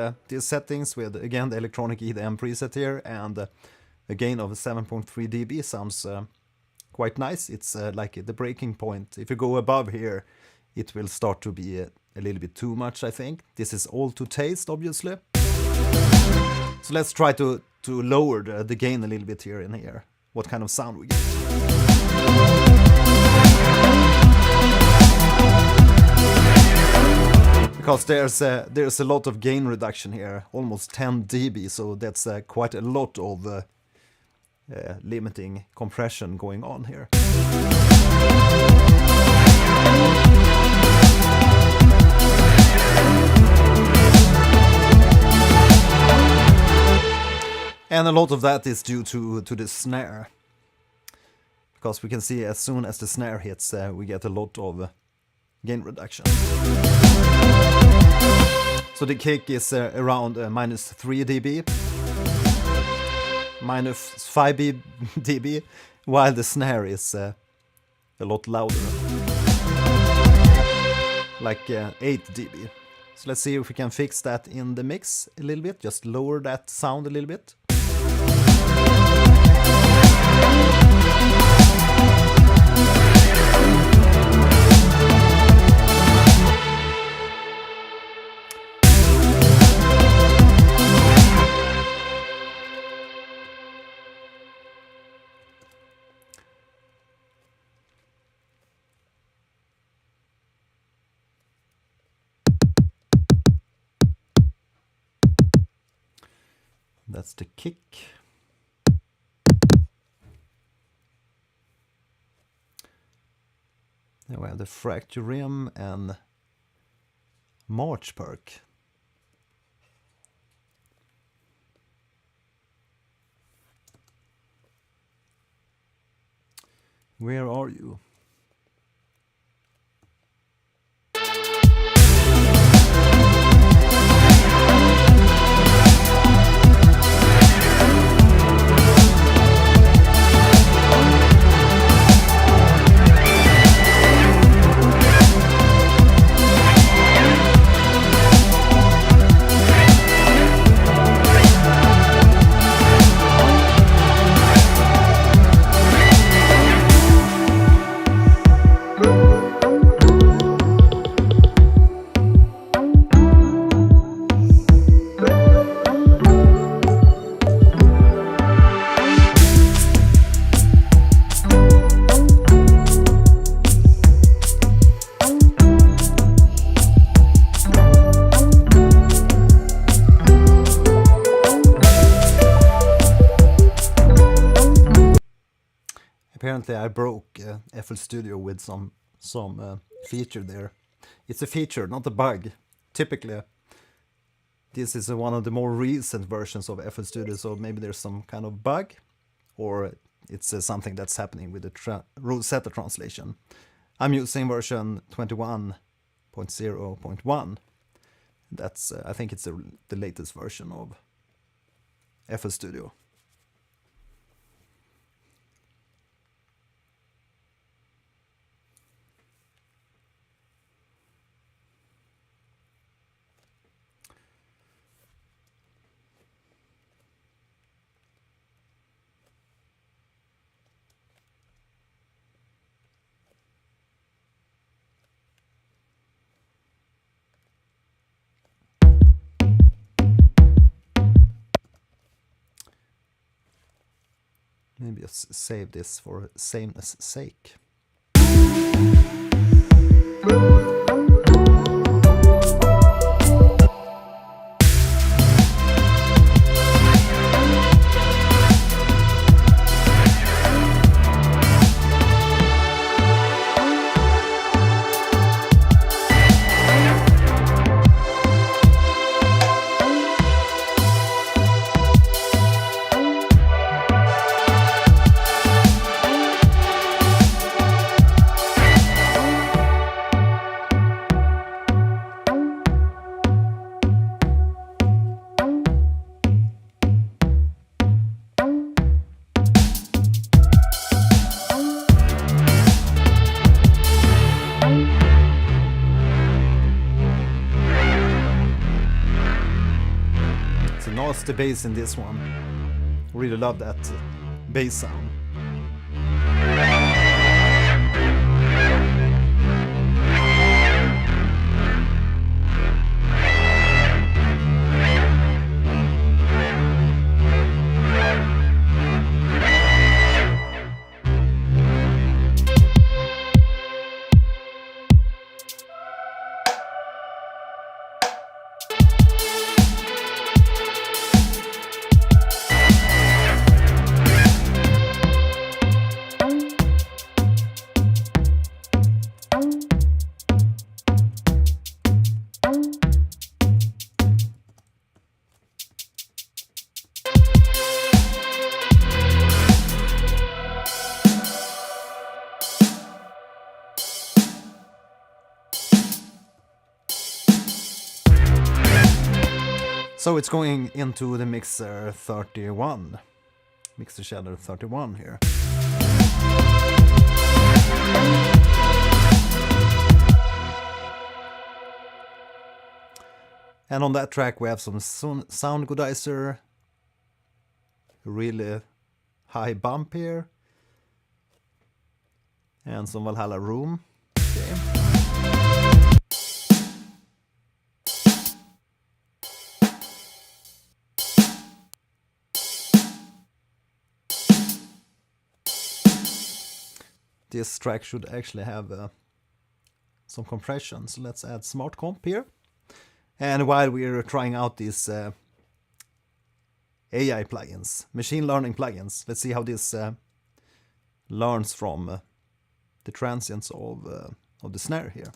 settings with, again, the electronic EDM preset here and a gain of 7.3 dB sounds quite nice. It's like the breaking point. If you go above here, it will start to be a little bit too much, I think. This is all to taste, obviously. So let's try to lower the gain a little bit here and here. What kind of sound we get. Because there's a lot of gain reduction here, almost 10 dB, so that's quite a lot of limiting compression going on here. And a lot of that is due to the snare. Because we can see as soon as the snare hits, we get a lot of gain reduction. So the kick is around minus 3 dB, minus 5 dB, while the snare is a lot louder, like 8 dB. So let's see if we can fix that in the mix a little bit, just lower that sound a little bit. That's the kick. Then we have the fracture rim and march perk. Where are you? Apparently I broke FL Studio with some feature there. It's a feature, not a bug. Typically, this is one of the more recent versions of FL Studio, so maybe there's some kind of bug, or it's something that's happening with the Rosetta translation. I'm using version 21.0.1, That's I think it's the latest version of FL Studio. Maybe just save this for sameness sake. The bass in this one. Really love that bass sound. So it's going into the mixer 31, mixer shader 31 here. And on that track we have some sound goodizer, really high bump here, and some Valhalla room. Okay. This track should actually have some compression, so let's add smart comp here. And while we're trying out these AI plugins, machine learning plugins, let's see how this learns from the transients of the snare here.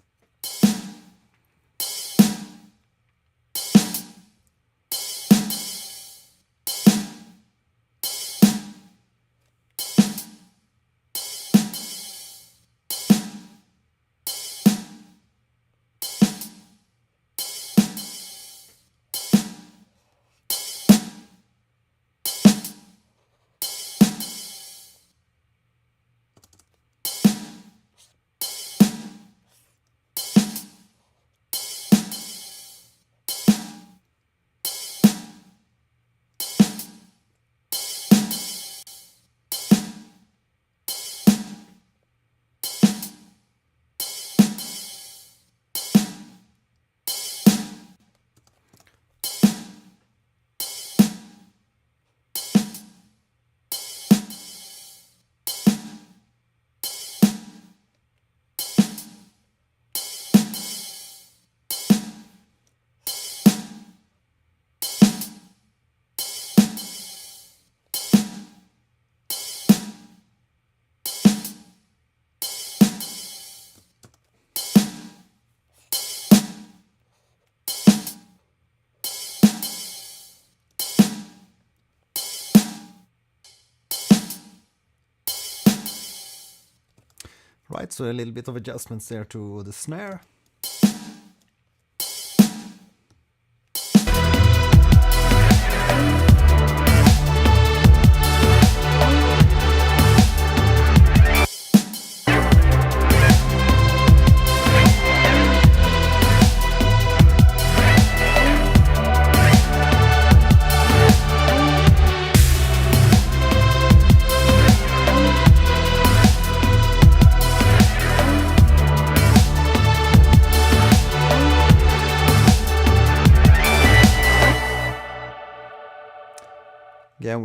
Right, so a little bit of adjustments there to the snare.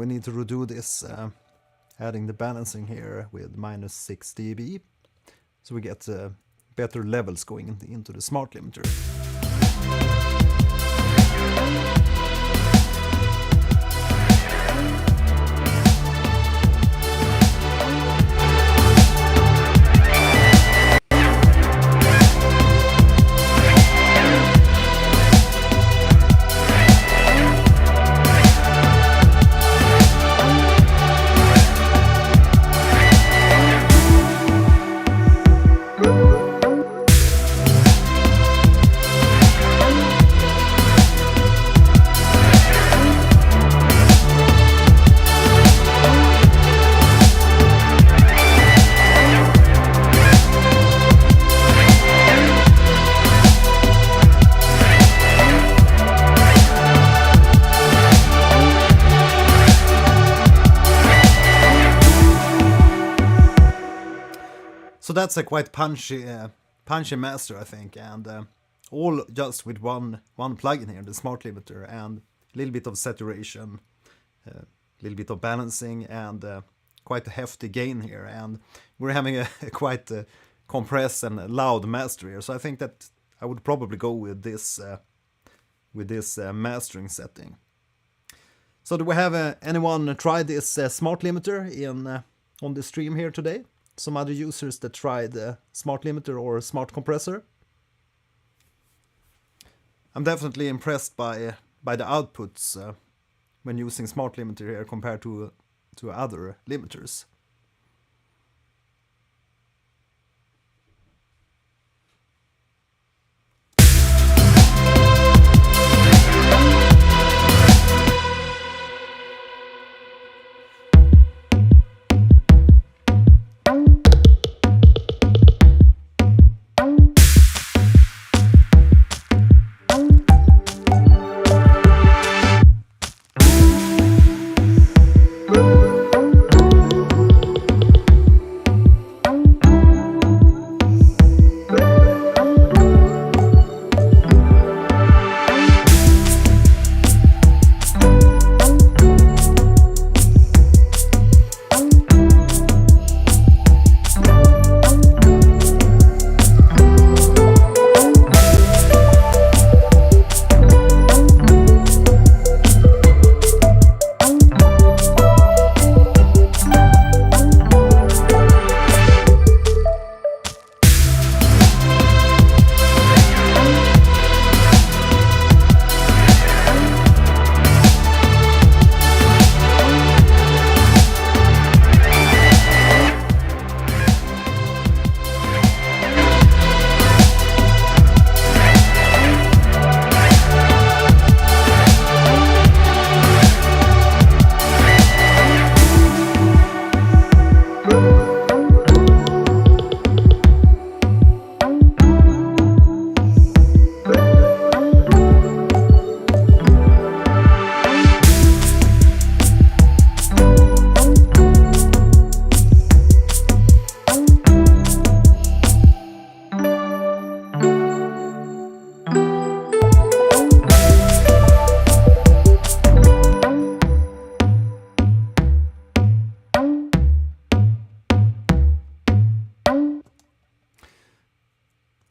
we need to redo this, adding the balancing here with -6 dB. So we get better levels going into the smart limiter. So that's a quite punchy master, I think, and all just with one plugin here, the smart limiter, and a little bit of saturation, a little bit of balancing, and quite a hefty gain here. And we're having a quite compressed and loud master here. So I think that I would probably go with this mastering setting. So do we have anyone try this smart limiter on the stream here today? Some other users that tried the smart limiter or smart compressor? I'm definitely impressed by the outputs when using smart limiter here compared to other limiters.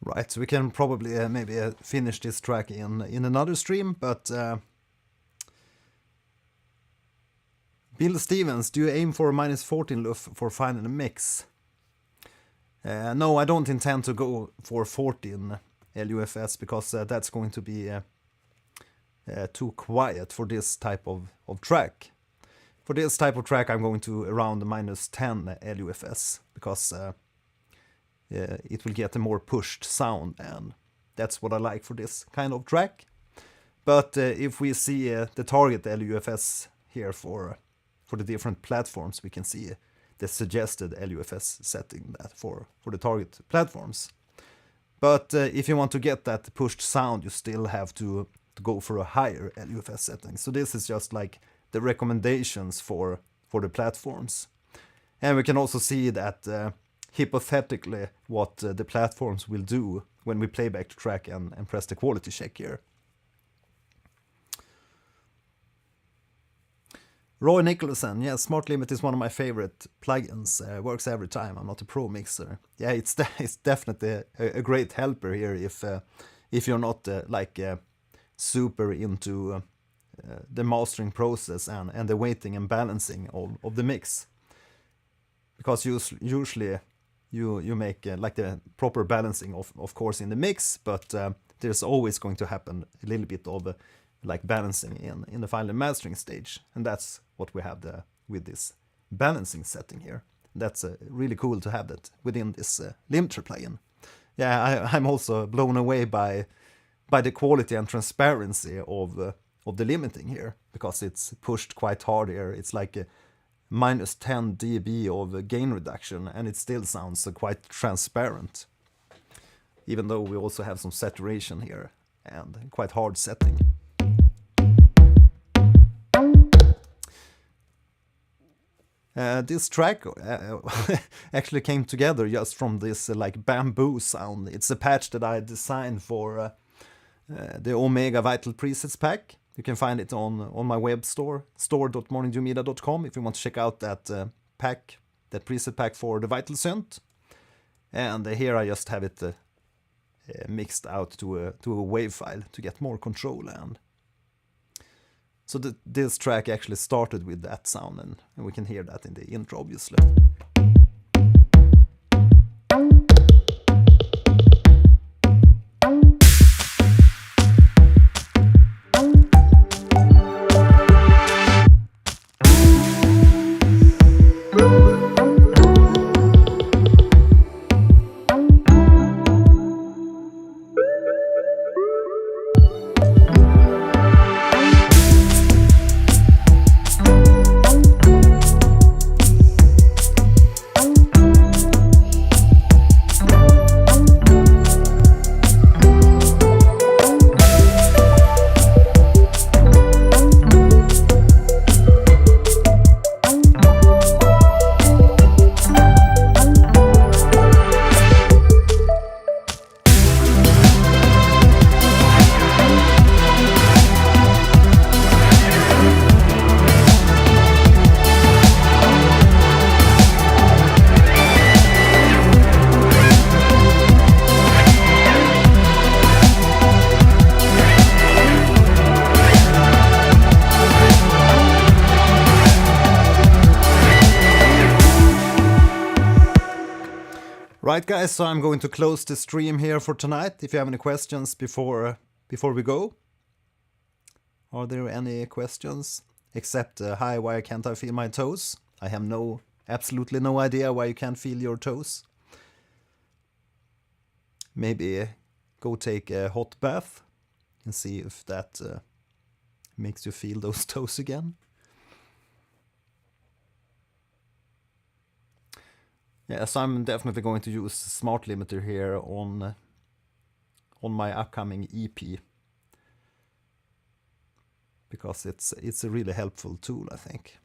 Right, so we can probably maybe finish this track in another stream, but Bill Stevens, do you aim for -14 LUF for final mix? No, I don't intend to go for 14 LUFS because that's going to be too quiet for this type of track. For this type of track I'm going to around -10 LUFS because it will get a more pushed sound, and that's what I like for this kind of track. But if we see the target LUFS here for the different platforms, we can see the suggested LUFS setting that for the target platforms. But if you want to get that pushed sound, you still have to go for a higher LUFS setting. So this is just like the recommendations for the platforms. And we can also see that hypothetically what the platforms will do when we play back the track and press the quality check here. Roy Nicholson, yeah, Smartlimit is one of my favorite plugins. Works every time. I'm not a pro mixer. Yeah, it's definitely a great helper here if you're not super into the mastering process and the weighting and balancing of the mix. Because usually you make like the proper balancing of course in the mix, but there's always going to happen a little bit of like balancing in the final mastering stage, and that's what we have with this balancing setting here. That's really cool to have that within this limiter plugin. Yeah, I'm also blown away by the quality and transparency of the limiting here, because it's pushed quite hard here. It's like a minus 10 dB of gain reduction, and it still sounds quite transparent, even though we also have some saturation here and quite hard setting. This track actually came together just from this like bamboo sound. It's a patch that I designed for the Omega Vital Presets pack. You can find it on my web store.morningdewmedia.com if you want to check out that pack, that preset pack for the Vital synth. And here I just have it mixed out to a wave file to get more control. And so this track actually started with that sound, and we can hear that in the intro, obviously. Right guys, so I'm going to close the stream here for tonight. If you have any questions before we go. Are there any questions? Except, hi, why can't I feel my toes? I have absolutely no idea why you can't feel your toes. Maybe go take a hot bath and see if that makes you feel those toes again. Yeah, so I'm definitely going to use Smart Limiter here on my upcoming EP, because it's a really helpful tool, I think.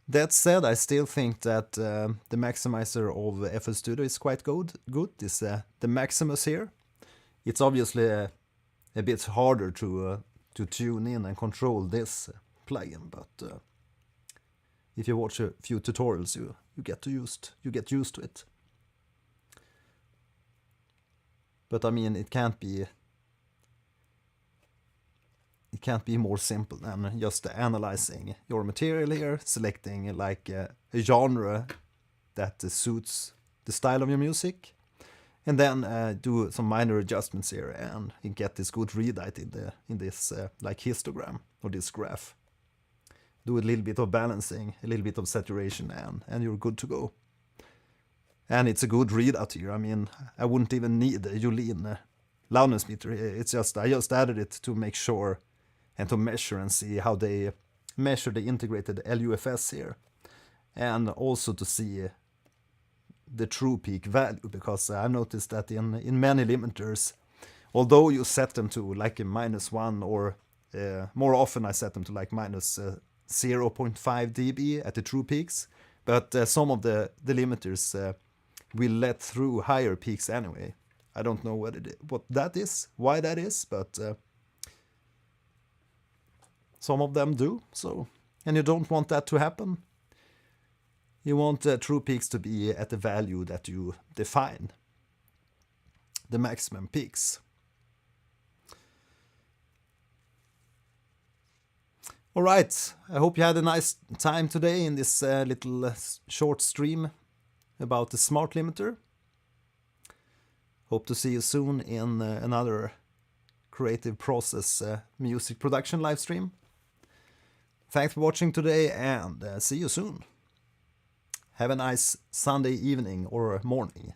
That said, I still think that the maximizer of FL Studio is quite good. This the Maximus here. It's obviously a bit harder to tune in and control this plugin, but if you watch a few tutorials, you get used to it. But I mean, it can't be more simple than just analyzing your material here, selecting like a genre that suits the style of your music, and then do some minor adjustments here, and you get this good readite in this like histogram or this graph. Do a little bit of balancing, a little bit of saturation, and you're good to go. And it's a good readout here. I mean, I wouldn't even need a Yulin loudness meter. It's just I just added it to make sure and to measure and see how they measure the integrated LUFS here, and also to see the true peak value, because I noticed that in many limiters, although you set them to like a -1 or more often I set them to like minus 0.5 dB at the true peaks, but some of the limiters will let through higher peaks anyway. I don't know what that is, why that is, but some of them do, so, and you don't want that to happen. You want true peaks to be at the value that you define, the maximum peaks. Alright, I hope you had a nice time today in this little short stream about the smart limiter. Hope to see you soon in another creative process music production live stream. Thanks for watching today, and see you soon. Have a nice Sunday evening or morning.